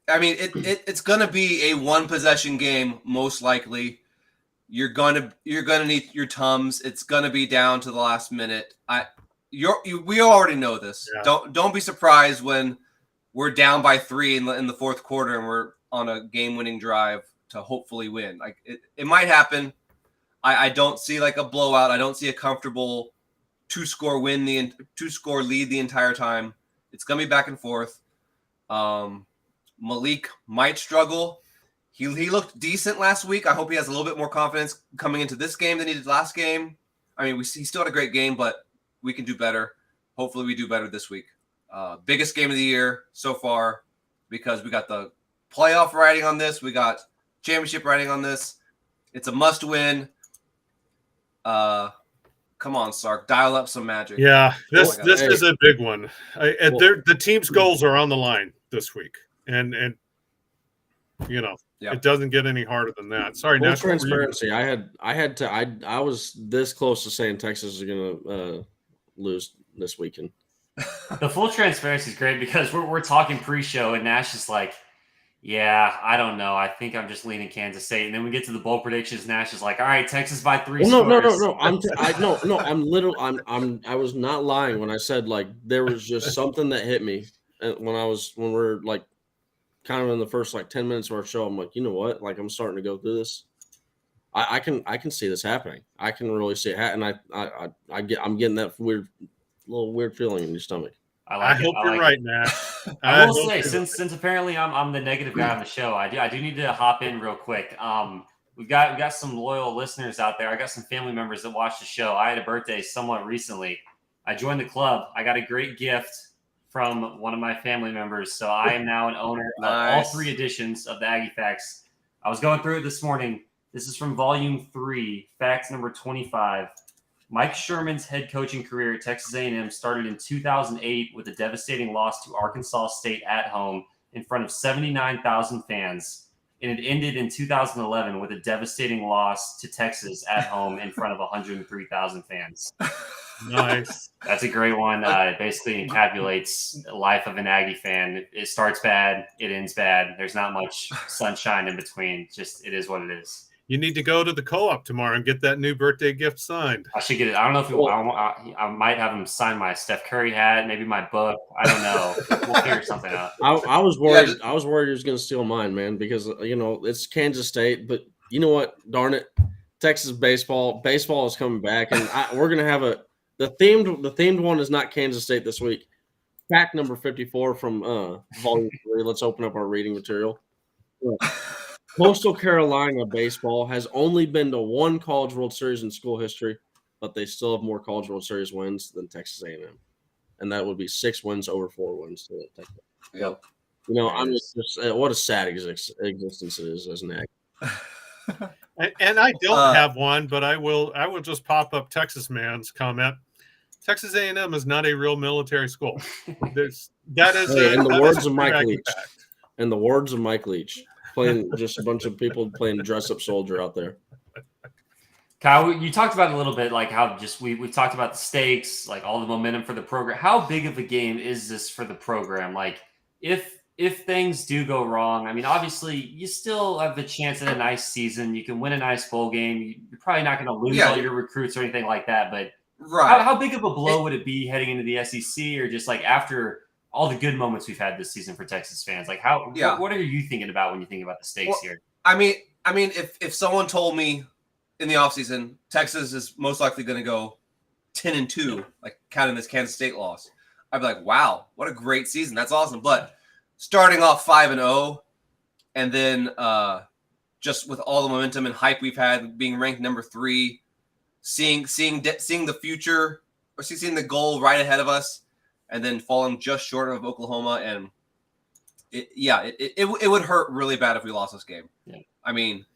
I mean, it's gonna be a one possession game most likely. You're gonna need your Tums. It's gonna be down to the last minute. We already know this. Yeah. Don't be surprised when we're down by 3 in the fourth quarter and we're on a game-winning drive to hopefully win. Like it might happen. I don't see like a blowout. I don't see a comfortable 2-score lead the entire time. It's gonna be back and forth. Malik might struggle. He looked decent last week. I hope he has a little bit more confidence coming into this game than he did last game. I mean, he still had a great game, but we can do better. Hopefully we do better this week. Biggest game of the year so far because we got the playoff riding on this. We got championship riding on this. It's a must win. Come on, Sark. Dial up some magic. Yeah, this is a big one. The team's goals are on the line this week. And you know, it doesn't get any harder than that. Sorry, full Nash, transparency. I was this close to saying Texas is going to lose this weekend. The full transparency is great because we're talking pre-show and Nash is like, yeah, I don't know. I think I'm just leaning Kansas State. And then we get to the bowl predictions. Nash is like, all right, Texas by 3 scores. No. I was not lying when I said like there was just something that hit me when we're like kind of in the first like 10 minutes of our show. I'm like, you know what? Like I'm starting to go through this. I can see this happening. I can really see it happen. I'm getting that little weird feeling in your stomach. I hope you're right, Nash. I will say, since apparently I'm the negative guy on the show, I do need to hop in real quick. We got some loyal listeners out there. I got some family members that watch the show. I had a birthday somewhat recently. I joined the club. I got a great gift from one of my family members, so I am now an owner of all 3 editions of the Aggie Facts. I was going through it this morning. This is from Volume 3, Facts number 25. Mike Sherman's head coaching career at Texas A&M started in 2008 with a devastating loss to Arkansas State at home in front of 79,000 fans, and it ended in 2011 with a devastating loss to Texas at home in front of 103,000 fans. Nice. That's a great one. It basically encapsulates the life of an Aggie fan. It starts bad, it ends bad. There's not much sunshine in between. Just it is what it is. You need to go to the co-op tomorrow and get that new birthday gift signed. I should get it. I don't know if I might have him sign my Steph Curry hat, maybe my book. I don't know. We'll figure something out. I was worried. I was worried he was going to steal mine, man, because it's Kansas State. But you know what? Darn it, Texas baseball is coming back, and we're going to have the themed one is not Kansas State this week. Fact number 54 from Volume 3. Let's open up our reading material. Coastal Carolina baseball has only been to 1 College World Series in school history, but they still have more College World Series wins than Texas A&M, and that would be 6 wins over 4 wins. Yep. I'm just what a sad existence it is as an Aggie. And I don't have one, but I will just pop up Texas man's comment. Texas A&M is not a real military school. In the words of Mike Leach. In the words of Mike Leach. Playing just a bunch of people playing dress-up soldier out there. Kyle, you talked about it a little bit, like how just we talked about the stakes, like all the momentum for the program. How big of a game is this for the program? Like, if things do go wrong, I mean, obviously you still have the chance at a nice season. You can win a nice bowl game. You're probably not going to lose all your recruits or anything like that. But how big of a blow would it be heading into the SEC, or just like after all the good moments we've had this season for Texas fans? Like what are you thinking about when you think about the stakes here? I mean, if someone told me in the offseason Texas is most likely going to go 10-2, like counting this Kansas State loss, I'd be like, wow, what a great season. That's awesome. But starting off 5-0 and then just with all the momentum and hype we've had, being ranked number 3, seeing the future, or seeing the goal right ahead of us, and then falling just short of Oklahoma, and it would hurt really bad if we lost this game. Yeah. I mean,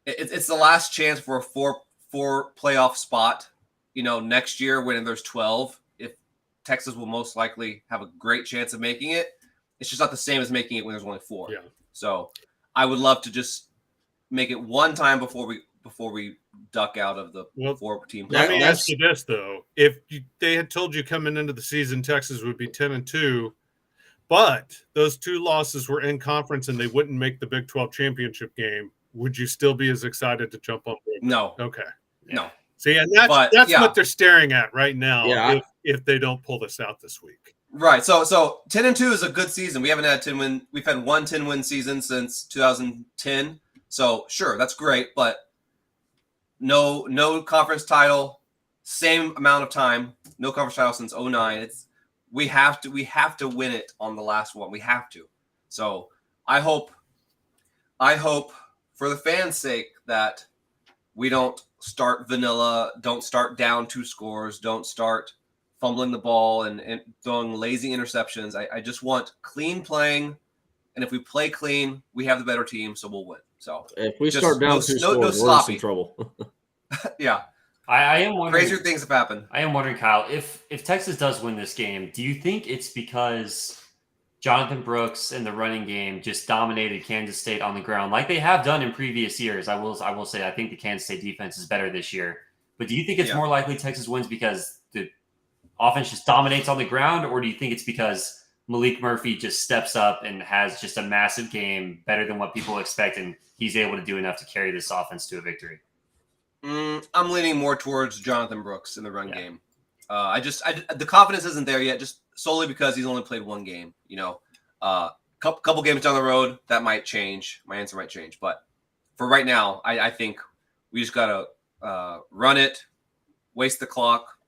it's the last chance for a four playoff spot. Next year when there's 12, if Texas will most likely have a great chance of making it. It's just not the same as making it when there's only 4. Yeah. So I would love to just make it one time before we duck out of the 4-team. Let me ask you this though: if they had told you coming into the season Texas would be 10-2, but those 2 losses were in conference and they wouldn't make the Big 12 championship game, would you still be as excited to jump on board? No. Okay. No. See, and that's what they're staring at right now. Yeah, if they don't pull this out this week. Right. So 10-2 is a good season. We haven't had 10 win. We've had one 10-win season since 2010. So sure, that's great, but no conference title, same amount of time, no conference title since 2009. We have to win it on the last one. We have to. So I hope for the fans' sake that we don't start vanilla, don't start down 2 scores, don't start fumbling the ball and throwing lazy interceptions. I just want clean playing, and if we play clean, we have the better team, so we'll win. So if we start down 2 scores, we're in some trouble. Yeah. I am wondering. Crazier things have happened. I am wondering, Kyle, if Texas does win this game, do you think it's because Jonathan Brooks and the running game just dominated Kansas State on the ground like they have done in previous years? I will say I think the Kansas State defense is better this year. But do you think it's more likely Texas wins because the offense just dominates on the ground, or do you think it's because Malik Murphy just steps up and has just a massive game, better than what people expect, and he's able to do enough to carry this offense to a victory? I'm leaning more towards Jonathan Brooks in the run game. The confidence isn't there yet, just solely because he's only played one game. Couple games down the road, that might change. My answer might change, but for right now, I think we just gotta run it, waste the clock,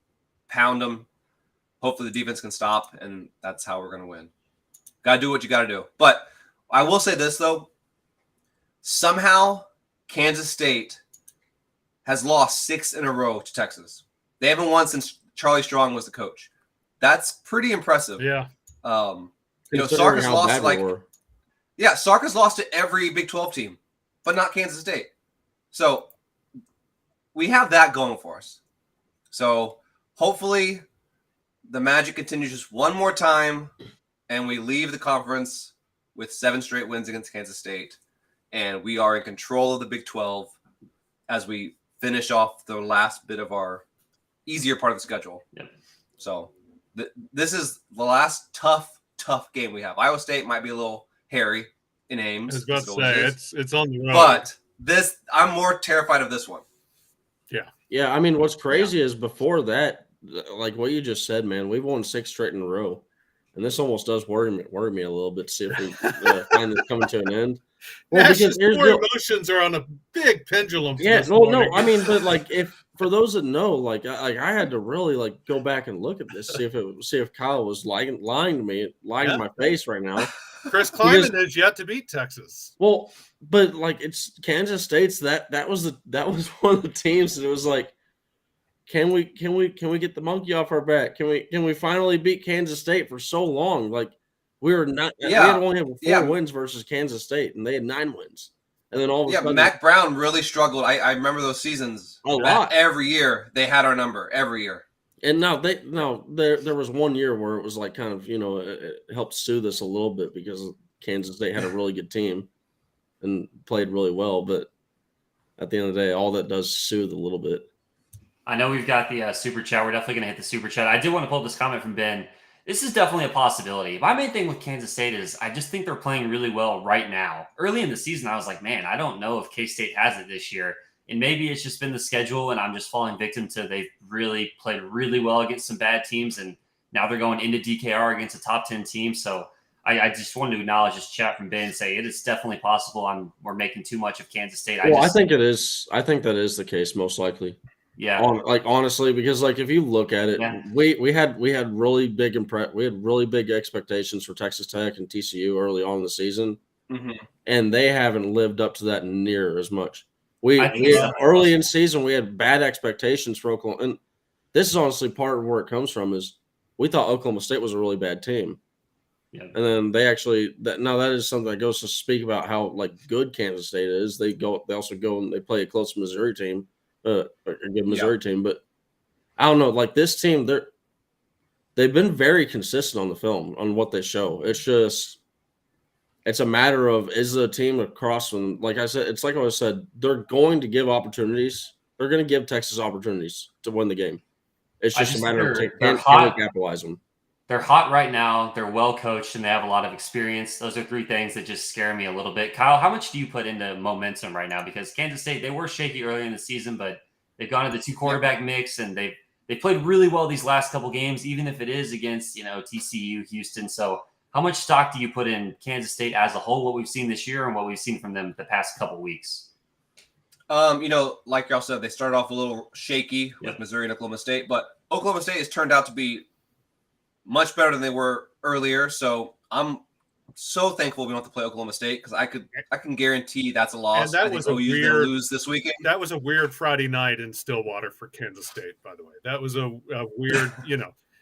pound them. Hopefully, the defense can stop, and that's how we're gonna win. Gotta do what you gotta do. But I will say this though: somehow Kansas State has lost 6 in a row to Texas. They haven't won since Charlie Strong was the coach. That's pretty impressive. Yeah. Sarkis lost Sarkis lost to every Big 12 team, but not Kansas State. So we have that going for us. So hopefully the magic continues just one more time and we leave the conference with 7 straight wins against Kansas State. And we are in control of the Big 12 as we finish off the last bit of our easier part of the schedule. Yep. So this is the last tough game we have. Iowa State might be a little hairy in Ames. I was about to say, it's on the road. But I'm more terrified of this one. Yeah. Yeah, I mean, what's crazy is before that, like what you just said, man, we've won 6 straight in a row. And this almost does worry me a little bit to see if we find this coming to an end. Well, because emotions are on a big pendulum. Yeah, no. I mean, but like, if for those that know, like I had to really go back and look at this, see if Kyle was lying to me, in my face right now. Chris Kleiman has yet to beat Texas. Well, but like it's Kansas State's that was one of the teams that it was like, can we get the monkey off our back? Can we finally beat Kansas State for so long? Like. We were not. We had only had 4 wins versus Kansas State, and they had 9 wins. And then all of a sudden, Mac Brown really struggled. I remember those seasons a lot. Every year they had our number every year. And there was one year where it was like kind of it helped soothe us a little bit because Kansas State had a really good team and played really well. But at the end of the day, all that does soothe a little bit. I know we've got the super chat. We're definitely going to hit the super chat. I did want to pull up this comment from Ben. This is definitely a possibility. My main thing with Kansas State is I just think they're playing really well right now. Early in the season, I was like, man, I don't know if K-State has it this year. And maybe it's just been the schedule and I'm just falling victim to they've really played really well against some bad teams. And now they're going into DKR against a top 10 team. So I just wanted to acknowledge this chat from Ben and say it is definitely possible. We're making too much of Kansas State. I think it is. I think that is the case most likely. Yeah. Honestly, because if you look at it, we had really big expectations for Texas Tech and TCU early on in the season, and they haven't lived up to that near as much. Early in season we had bad expectations for Oklahoma, and this is honestly part of where it comes from. Is we thought Oklahoma State was a really bad team, and then they actually that is something that goes to speak about how good Kansas State is. They also go and they play a close Missouri team. A good Missouri team, but I don't know. This team, they've been very consistent on the film on what they show. It's a matter of is the team across from, like I said, it's like I said, they're going to give opportunities. They're going to give Texas opportunities to win the game. It's just a matter of can we capitalize them. They're hot right now. They're well coached and they have a lot of experience. Those are three things that just scare me a little bit. Kyle, how much do you put into momentum right now? Because Kansas State, they were shaky earlier in the season, but they've gone to the 2 quarterback mix and they played really well these last couple games, even if it is against, TCU, Houston. So how much stock do you put in Kansas State as a whole, what we've seen this year and what we've seen from them the past couple weeks? Like y'all said, they started off a little shaky with Missouri and Oklahoma State, but Oklahoma State has turned out to be much better than they were earlier. So I'm so thankful we don't have to play Oklahoma State because I can guarantee that's a loss. And that was OU's going to lose this weekend. That was a weird Friday night in Stillwater for Kansas State, by the way. That was a weird,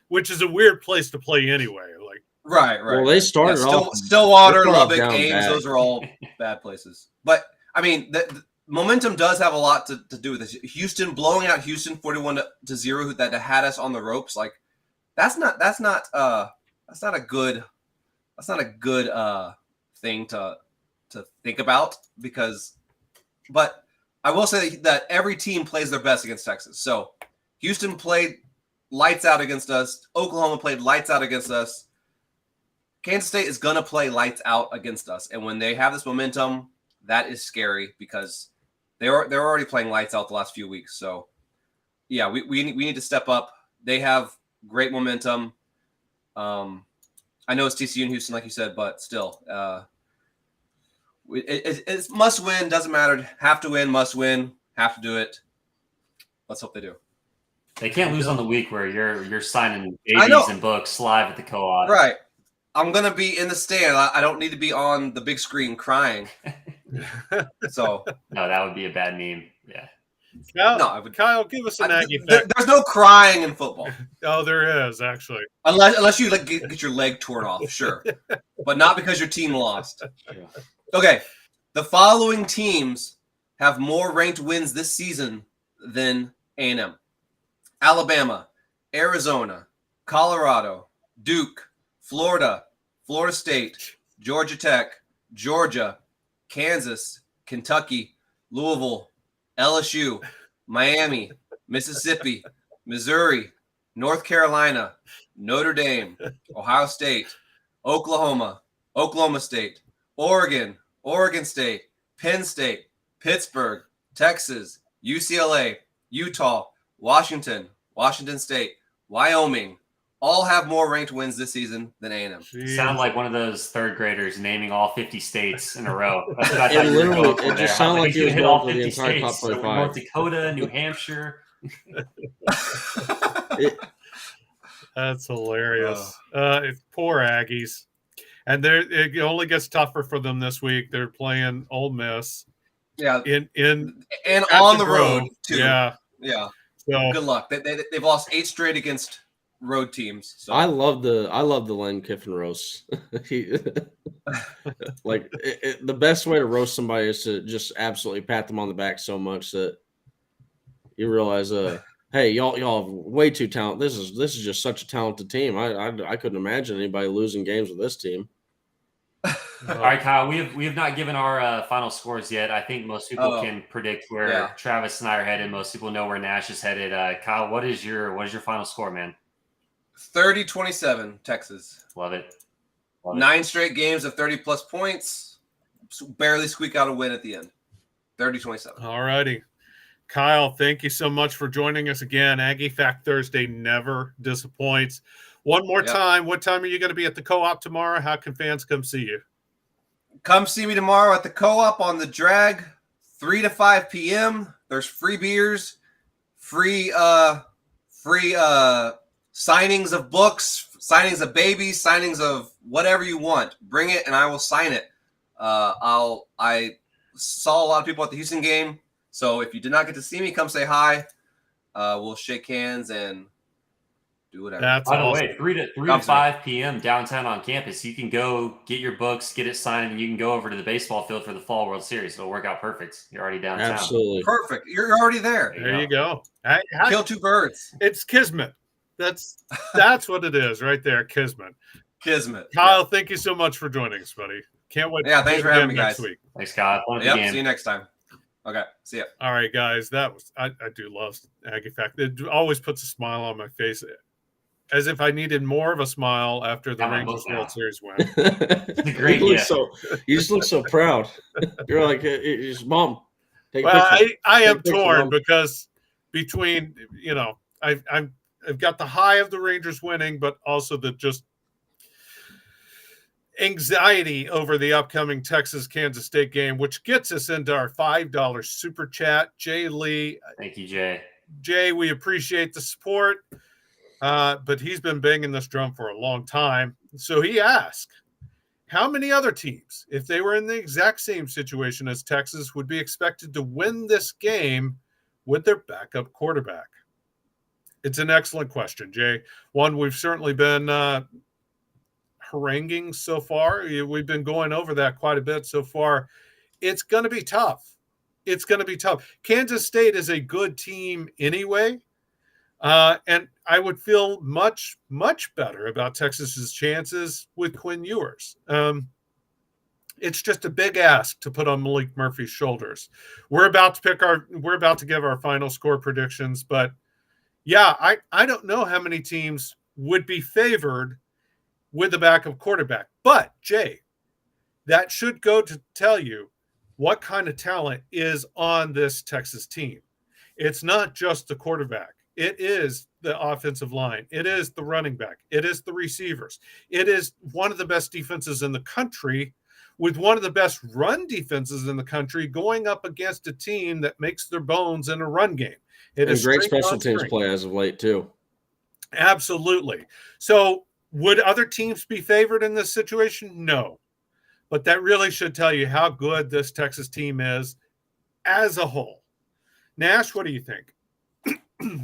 which is a weird place to play anyway. Like right. Well, they started off Stillwater, Lubbock, Ames. bad. Those are all bad places. But I mean, the momentum does have a lot to do with this. Houston blowing out Houston 41-0 that had us on the ropes. Like that's not a good thing to think about but I will say that every team plays their best against Texas. So Houston played lights out against us. Oklahoma played lights out against us. Kansas State is going to play lights out against us. And when they have this momentum, that is scary because they're already playing lights out the last few weeks. So yeah, we need to step up. They have great momentum. I know it's TCU and Houston, like you said, but still, it's must win. Doesn't matter. Have to win. Must win. Have to do it. Let's hope they do. They can't lose on the week where you're signing babies and books live at the co-op. Right. I'm gonna be in the stand. I don't need to be on the big screen crying. So no, that would be a bad meme. Yeah. Kyle, give us an Aggie fact. There's no crying in football. Oh, there is actually. Unless you get your leg torn off, sure, but not because your team lost. Yeah. Okay, the following teams have more ranked wins this season than A&M: Alabama, Arizona, Colorado, Duke, Florida, Florida State, Georgia Tech, Georgia, Kansas, Kentucky, Louisville, LSU, Miami, Mississippi, Missouri, North Carolina, Notre Dame, Ohio State, Oklahoma, Oklahoma State, Oregon, Oregon State, Penn State, Pittsburgh, Texas, UCLA, Utah, Washington, Washington State, Wyoming, all have more ranked wins this season than A&M. Sound like one of those third graders naming all 50 states in a row. That's what I It thought you were literally- going for it just there. sounded like you he was hit going all for the 50 entire states. top So 25. North Dakota, New Hampshire. That's hilarious. It's poor Aggies. And it only gets tougher for them this week. They're playing Ole Miss. Yeah, and on the road too. Yeah. So good luck. They've lost 8 straight against road teams. So I love the Lane Kiffin roast. The best way to roast somebody is to just absolutely pat them on the back so much that you realize, hey, y'all have way too talented. This is just such a talented team. I couldn't imagine anybody losing games with this team. All right, Kyle, we have not given our final scores yet. I think most people can predict where Travis and I are headed. Most people know where Nash is headed. Kyle, what is your final score, man? 30-27, Texas. Love it. 9 straight games of 30-plus points. Barely squeak out a win at the end. 30-27. All righty. Kyle, thank you so much for joining us again. Aggie Fact Thursday never disappoints. One more time, what time are you going to be at the co-op tomorrow? How can fans come see you? Come see me tomorrow at the co-op on the drag, 3 to 5 p.m. There's free beers, free signings of books, signings of babies, signings of whatever you want. Bring it and I will sign it. I saw a lot of people at the Houston game, so if you did not get to see me, come say hi. We'll shake hands and do whatever. By the way, 3 to 5 p.m. downtown on campus. You can go get your books, get it signed, and you can go over to the baseball field for the Fall World Series. It'll work out perfect. You're already downtown. Absolutely. Perfect. You're already there. There you go. Kill 2 birds. It's Kismet. That's what it is right there, Kismet. Kyle, thank you so much for joining us, buddy. Can't wait. Yeah, thanks for having me, next guys. week. Thanks, Kyle. See you next time. Okay, see ya. All right, guys. I do love Aggie Fact. It always puts a smile on my face. as if I needed more of a smile after the Got my Rangers book now. World Series win. It's a great you, gift. you just look so proud. You're like, his mom. Take a Well, picture. I am Take a picture, torn Mom. because between, I've got the high of the Rangers winning, but also the just anxiety over the upcoming Texas-Kansas State game, which gets us into our $5 super chat. Jay Lee. Thank you, Jay. Jay, we appreciate the support, but he's been banging this drum for a long time. So he asked, how many other teams, if they were in the exact same situation as Texas, would be expected to win this game with their backup quarterback? It's an excellent question, Jay. One we've certainly been haranguing so far. We've been going over that quite a bit so far. It's going to be tough. It's going to be tough. Kansas State is a good team anyway. And I would feel much, much better about Texas's chances with Quinn Ewers. It's just a big ask to put on Malik Murphy's shoulders. We're about to give our final score predictions, but yeah, I don't know how many teams would be favored with the backup quarterback. But Jay, that should go to tell you what kind of talent is on this Texas team. It's not just the quarterback. It is the offensive line. It is the running back. It is the receivers. It is one of the best defenses in the country with one of the best run defenses in the country going up against a team that makes their bones in a run game. It is great special teams play as of late, too. Absolutely. So would other teams be favored in this situation? No. But that really should tell you how good this Texas team is as a whole. Nash, what do you think?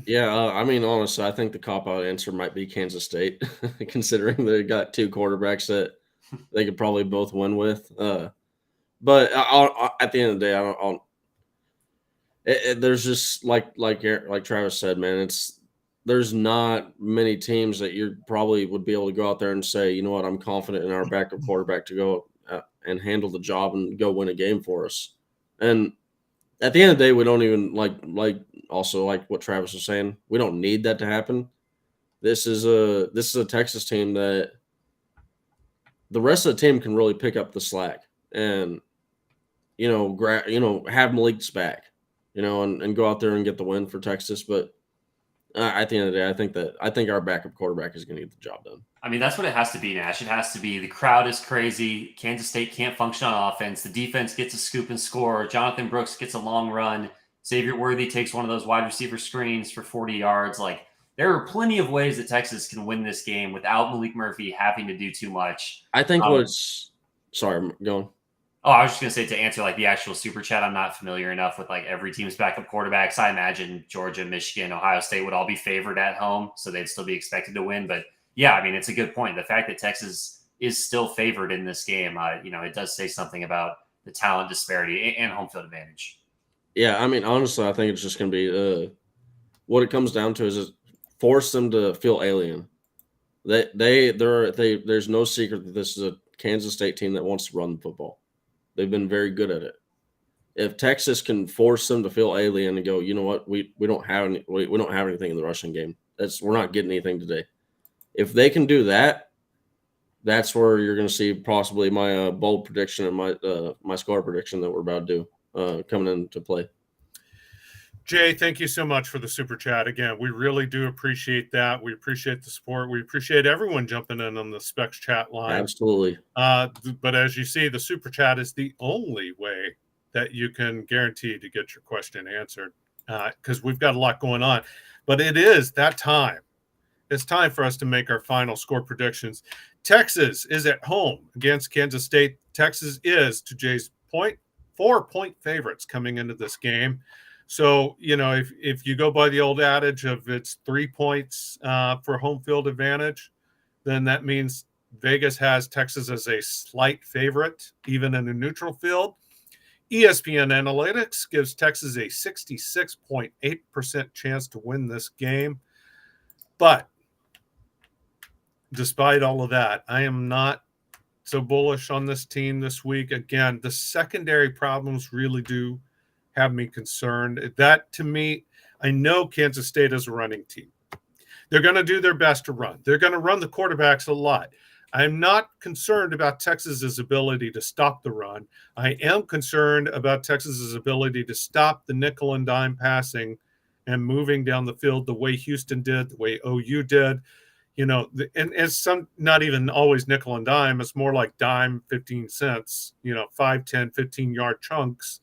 Yeah, I mean, honestly, I think the cop-out answer might be Kansas State, considering they got two quarterbacks that they could probably both win with. But at the end of the day, there's just like Travis said, man. There's not many teams that you probably would be able to go out there and say, you know what, I'm confident in our backup quarterback to go and handle the job and go win a game for us. And at the end of the day, we don't even like what Travis was saying. We don't need that to happen. This is a Texas team that the rest of the team can really pick up the slack and have Malik's back, and go out there and get the win for Texas. But at the end of the day, I think our backup quarterback is going to get the job done. I mean, that's what it has to be, Nash. It has to be the crowd is crazy. Kansas State can't function on offense. The defense gets a scoop and score. Jonathan Brooks gets a long run. Xavier Worthy takes one of those wide receiver screens for 40 yards. Like, there are plenty of ways that Texas can win this game without Malik Murphy having to do too much. I think sorry, I'm going. Oh, I was just going to say, to answer like the actual super chat, I'm not familiar enough with like every team's backup quarterbacks. I imagine Georgia, Michigan, Ohio State would all be favored at home, so they'd still be expected to win. But yeah, I mean, it's a good point. The fact that Texas is still favored in this game, it does say something about the talent disparity and home field advantage. Yeah, I mean, honestly, I think it's just going to be what it comes down to is force them to feel alien. There's no secret that this is a Kansas State team that wants to run the football. They've been very good at it. If Texas can force them to feel alien and go, you know what, we don't have anything in the rushing game. We're not getting anything today. If they can do that, that's where you're going to see possibly my bold prediction and my score prediction that we're about to do coming into play. Jay, thank you so much for the super chat. Again, we really do appreciate that. We appreciate the support. We appreciate everyone jumping in on the Specs chat line. Absolutely. But as you see, the super chat is the only way that you can guarantee to get your question answered because we've got a lot going on. But it is that time. It's time for us to make our final score predictions. Texas is at home against Kansas State. Texas is, to Jay's point, 4-point favorites coming into this game. So, if you go by the old adage of it's 3 points for home field advantage, then that means Vegas has Texas as a slight favorite, even in a neutral field. ESPN Analytics gives Texas a 66.8% chance to win this game. But despite all of that, I am not so bullish on this team this week. Again, the secondary problems really do have me concerned. That, to me, I know Kansas State is a running team. They're going to do their best to run. They're going to run the quarterbacks a lot. I'm not concerned about Texas's ability to stop the run. I am concerned about Texas's ability to stop the nickel and dime passing and moving down the field the way Houston did, the way OU did. And it's some not even always nickel and dime. It's more like dime, 15 cents, 5, 10, 15-yard chunks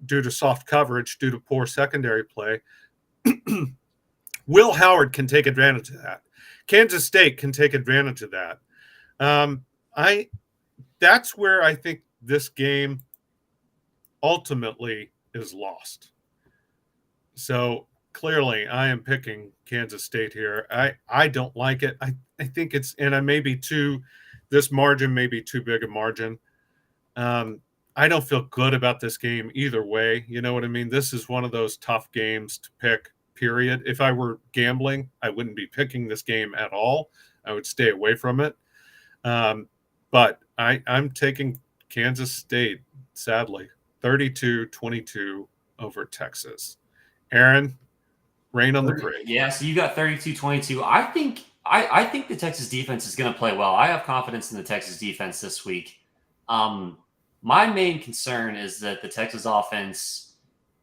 due to soft coverage, due to poor secondary play. Will Howard can take advantage of that. Kansas State can take advantage of that. That's where I think this game ultimately is lost. So clearly I am picking Kansas State here. I don't like it. I think this margin may be too big a margin. I don't feel good about this game either way. You know what I mean? This is one of those tough games to pick, period. If I were gambling, I wouldn't be picking this game at all. I would stay away from it. But I'm taking Kansas State, sadly, 32-22 over Texas. Aaron, rain on the parade. Yeah, so you got 32-22. I think the Texas defense is going to play well. I have confidence in the Texas defense this week. My main concern is that the Texas offense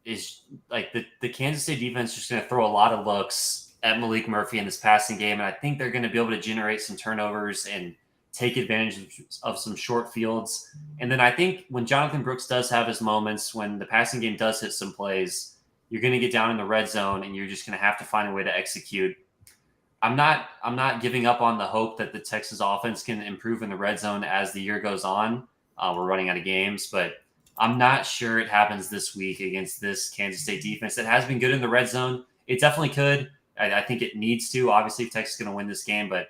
is like the Kansas State defense is just going to throw a lot of looks at Malik Murphy in this passing game, and I think they're going to be able to generate some turnovers and take advantage of some short fields. And then I think when Jonathan Brooks does have his moments, when the passing game does hit some plays, you're going to get down in the red zone and you're just going to have to find a way to execute. I'm not giving up on the hope that the Texas offense can improve in the red zone as the year goes on. We're running out of games, but I'm not sure it happens this week against this Kansas State defense that has been good in the red zone. It definitely could. I think it needs to. Obviously, if Texas is going to win this game, but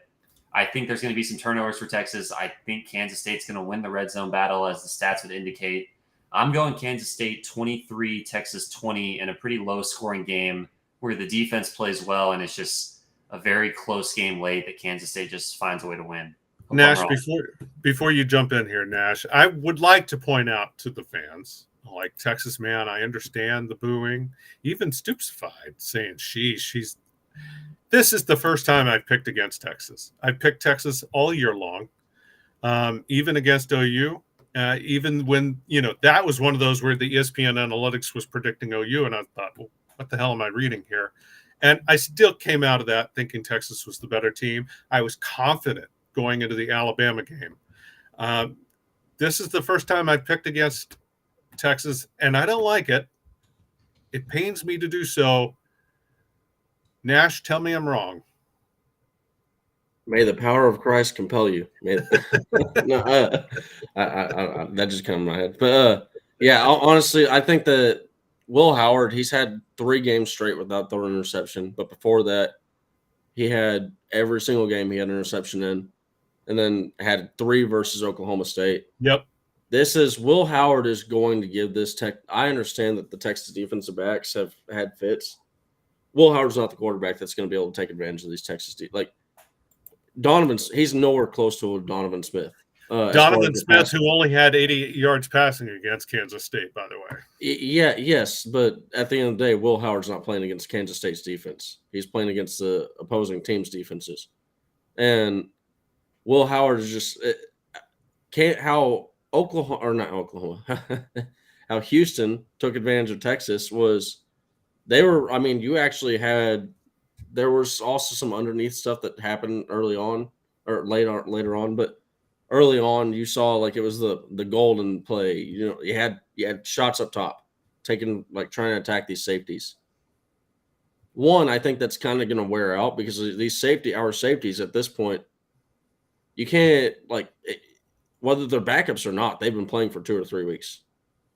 I think there's going to be some turnovers for Texas. I think Kansas State's going to win the red zone battle, as the stats would indicate. I'm going Kansas State 23, Texas 20 in a pretty low-scoring game where the defense plays well, and it's just a very close game late that Kansas State just finds a way to win. Nash, before you jump in here, Nash, I would like to point out to the fans, like Texas man, I understand the booing, even Stoopsified saying she's. This is the first time I've picked against Texas. I've picked Texas all year long, even against OU. Even when, that was one of those where the ESPN analytics was predicting OU, and I thought, well, what the hell am I reading here? And I still came out of that thinking Texas was the better team. I was confident going into the Alabama game. This is the first time I picked against Texas, and I don't like it. It pains me to do so. Nash, tell me I'm wrong. May the power of Christ compel you. That just came to my head. But honestly, I think that Will Howard, he's had 3 games straight without throwing an interception. But before that, he had every single game he had an interception in, and then had 3 versus Oklahoma State. Yep. Will Howard is going to give this tech. I understand that the Texas defensive backs have had fits. Will Howard's not the quarterback that's going to be able to take advantage of these Texas he's nowhere close to a Donovan Smith. Donovan Smith, who only had 88 yards passing against Kansas State, by the way. Yes, but at the end of the day, Will Howard's not playing against Kansas State's defense. He's playing against the opposing team's defenses. And Will Howard is just how Houston took advantage of Texas was there was also some underneath stuff that happened early on or later on, but early on you saw it was the golden play. You had shots up top, trying to attack these safeties. One, I think that's kind of going to wear out because our safeties at this point, you can't whether they're backups or not, they've been playing for 2 or 3 weeks.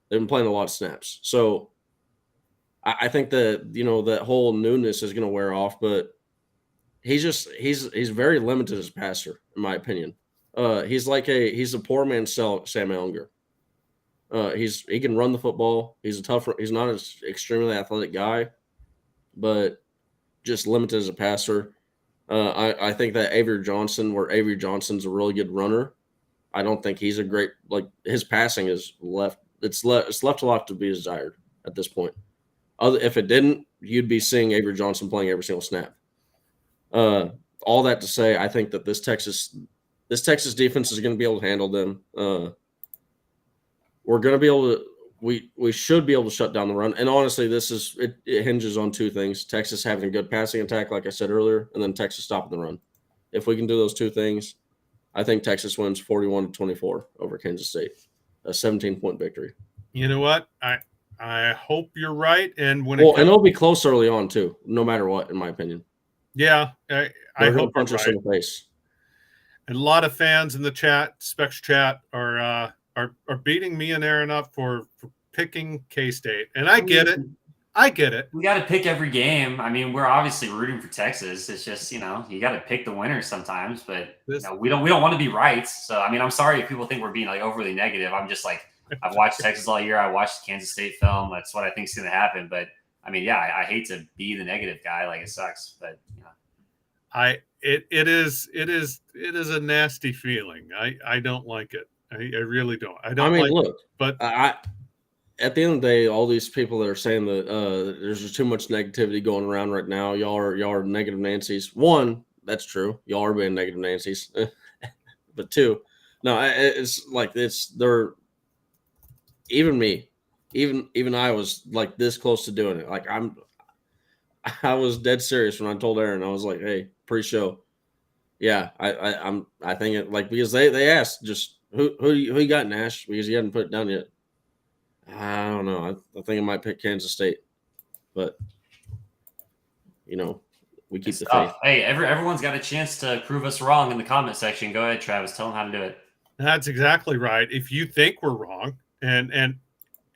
They've been playing a lot of snaps. So I think that, that whole newness is going to wear off, but he's very limited as a passer, in my opinion. He's a poor man's Sam Ehlinger. He can run the football. He's not an extremely athletic guy, but just limited as a passer. I think that Avery Johnson's a really good runner. I don't think he's a great, his passing is left. It's left a lot to be desired at this point. If it didn't, you'd be seeing Avery Johnson playing every single snap. All that to say, I think that this Texas defense is going to be able to handle them. We're going to be able to. We should be able to shut down the run. And honestly, it hinges on two things: Texas having a good passing attack, like I said earlier, and then Texas stopping the run. If we can do those two things, I think Texas wins 41-24 over Kansas State, a 17-point victory. You know what? I hope you're right. And and it'll be close early on too, no matter what, in my opinion. Yeah, I hope punch us in the face. And a lot of fans in the chat, Specs chat, are beating me and Aaron up for picking K-State, and I get it. We got to pick every game. I mean, we're obviously rooting for Texas. It's just, you got to pick the winner sometimes, but we don't want to be right. So, I mean, I'm sorry if people think we're being like overly negative. I'm just like, I've watched Texas all year. I watched the Kansas State film. That's what I think is going to happen. But I mean, yeah, I hate to be the negative guy. Like, it sucks, but it is a nasty feeling. I don't like it. I really don't. I mean, look, but at the end of the day, all these people that are saying that there's just too much negativity going around right now. Y'all are negative Nancy's. One, that's true. Y'all are being negative Nancy's. But two, no, it's like they're even me, even I was like this close to doing it. Like I was dead serious when I told Aaron. I was like, hey, pre-show, yeah, I think it, like, because they asked just who you got, Nash, because he hadn't put it down yet. I don't know. I think I might pick Kansas State, but we keep the faith. Hey, everyone's got a chance to prove us wrong in the comment section. Go ahead, Travis. Tell them how to do it. That's exactly right. If you think we're wrong, and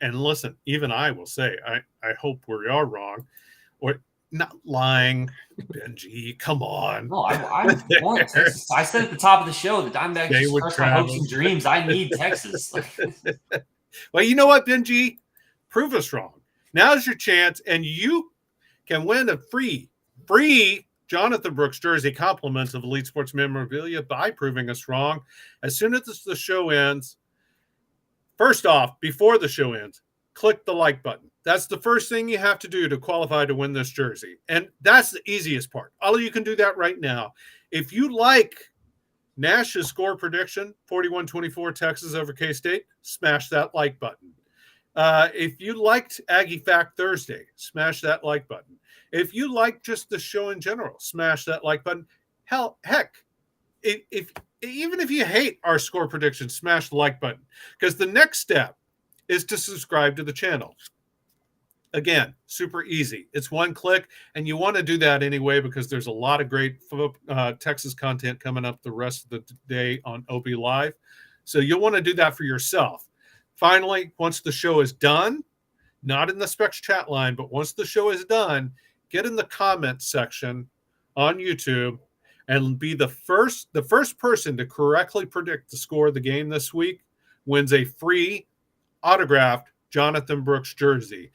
listen, even I will say I hope we are wrong, or not lying. Benji, come on. No, I said at the top of the show, the Diamondbacks just crush my hopes and dreams. I need Texas. Well, you know what, Benji? Prove us wrong. Now's your chance, and you can win a free Jonathan Brooks jersey, compliments of Elite Sports memorabilia, by proving us wrong. As soon as the show ends, first off, before the show ends, click the like button. That's the first thing you have to do to qualify to win this jersey. And that's the easiest part. All of you can do that right now. If you like Nash's score prediction, 41-24 Texas over K-State, smash that like button. If you liked Aggie Fact Thursday, smash that like button. If you like just the show in general, smash that like button. Heck, even if you hate our score prediction, smash the like button, because the next step is to subscribe to the channel. Again, super easy. It's one click, and you want to do that anyway because there's a lot of great Texas content coming up the rest of the day on OB Live. So you'll want to do that for yourself. Finally, once the show is done, not in the Specs chat line, but once the show is done, get in the comments section on YouTube and be the first person to correctly predict the score of the game this week wins a free autographed Jonathan Brooks jersey.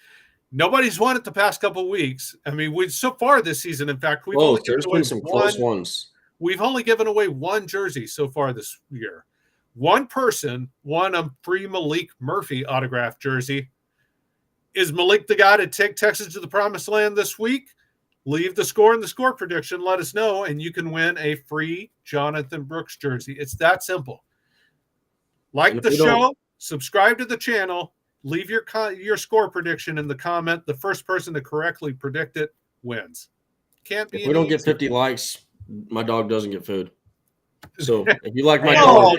Nobody's won it the past couple of weeks. I mean, so far this season, in fact, there's been some close ones. We've only given away one jersey so far this year. One person won a free Malik Murphy autographed jersey. Is Malik the guy to take Texas to the promised land this week? Leave the score in the score prediction. Let us know, and you can win a free Jonathan Brooks jersey. It's that simple. Like the show, subscribe to the channel, leave your score prediction in the comment. The first person to correctly predict it wins. Can't be. If we don't get 50 likes, my dog doesn't get food. So if you like my dog,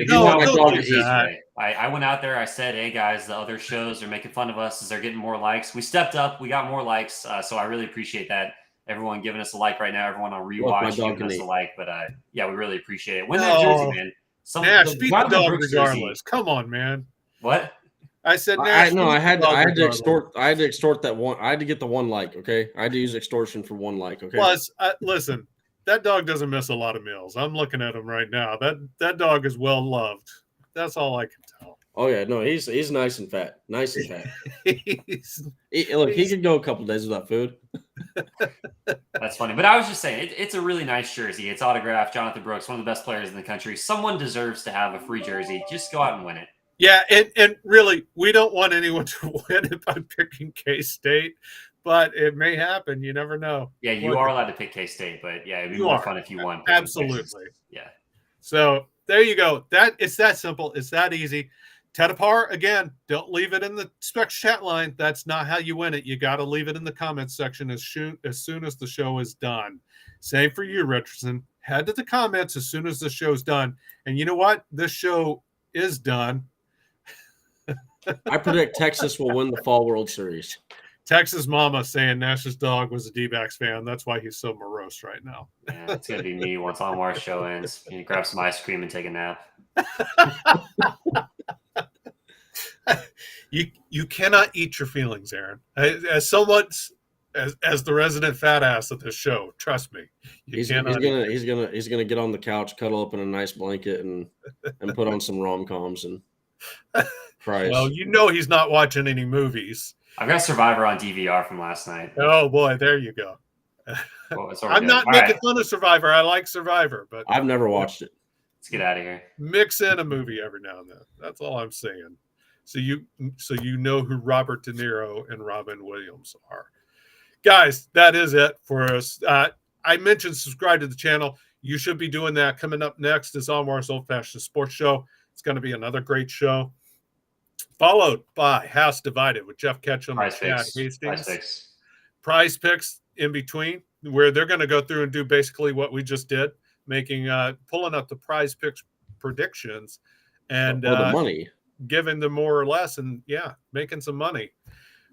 I went out there. I said, "Hey guys, the other shows are making fun of us as they're getting more likes." We stepped up. We got more likes, so I really appreciate that. Everyone giving us a like right now. Everyone on rewatch giving us a like. But yeah, we really appreciate it. Win that jersey, man. Nash, beat the dog regardless. Come on, man. What? I said, Nash, I had to extort that one. I had to get the one like. Okay, I had to use extortion for one like. Okay. Plus, listen, that dog doesn't miss a lot of meals. I'm looking at him right now. That dog is well loved. That's all I can tell. Oh yeah, no, he's nice and fat. Nice and fat. He could go a couple days without food. That's funny. But I was just saying, it's a really nice jersey. It's autographed. Jonathan Brooks, one of the best players in the country. Someone deserves to have a free jersey. Just go out and win it. Yeah, and really, we don't want anyone to win it by picking K-State. but it may happen. You never know. Yeah, you What are the- allowed to pick K-State, but yeah, it'd be You more are. fun if you won. Absolutely. Texas. Yeah. So there you go. It's that simple. It's that easy. Tedapar, again, don't leave it in the Specs chat line. That's not how you win it. You got to leave it in the comments section as soon as the show is done. Same for you, Richardson. Head to the comments as soon as the show's done. And you know what? This show is done. I predict Texas will win the Fall World Series. Texas Mama saying Nash's dog was a D-backs fan. That's why he's so morose right now. Yeah, it's going to be me once Almar's show ends. You grab some ice cream and take a nap. You cannot eat your feelings, Aaron. As someone as the resident fat ass of this show, trust me, He's gonna get on the couch, cuddle up in a nice blanket, and put on some rom-coms and cries. Well, you know he's not watching any movies. I've got Survivor on DVR from last night. Oh boy, there you go. Well, I'm not making fun of Survivor. I like Survivor, but I've never watched it. Let's get out of here. Mix in a movie every now and then. That's all I'm saying. So you know who Robert De Niro and Robin Williams are. Guys, that is it for us. I mentioned subscribe to the channel. You should be doing that. Coming up next is Almar's Old Fashioned Sports Show. It's going to be another great show. Followed by House Divided with Jeff Ketchum and Chad Hastings. Prize picks in between, where they're going to go through and do basically what we just did, pulling up the prize picks predictions and the money, giving them more or less, and making some money.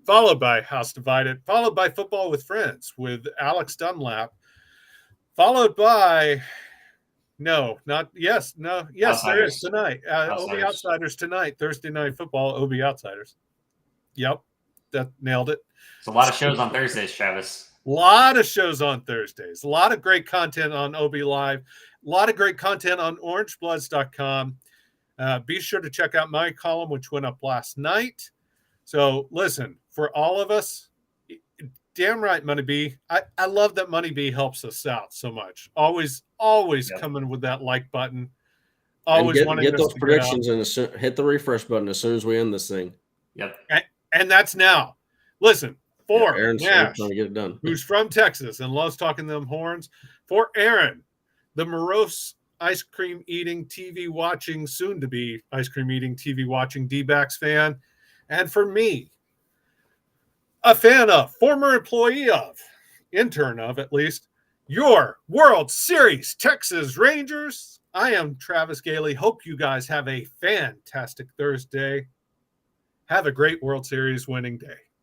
Followed by House Divided, followed by Football with Friends with Alex Dunlap, followed by there is tonight. OB Outsiders tonight, Thursday Night Football, OB Outsiders. Yep, that nailed it. It's a lot of shows on Thursdays, Travis. A lot of shows on Thursdays. A lot of great content on OB Live. A lot of great content on orangebloods.com. Be sure to check out my column, which went up last night. So listen, for all of us, damn right, Money B. I love that Money B helps us out so much. Always coming with that like button. Always wanting get us those to predictions and hit the refresh button as soon as we end this thing. Yep. And that's now. Listen, for Aaron's Nash, trying to get it done. who's from Texas and loves talking them horns. For Aaron, the morose ice cream eating, TV watching, soon to be ice cream eating, TV watching D-backs fan. And for me, a fan of, former employee of, intern of at least, your World Series Texas Rangers. I am Travis Gailey. Hope you guys have a fantastic Thursday. Have a great World Series winning day.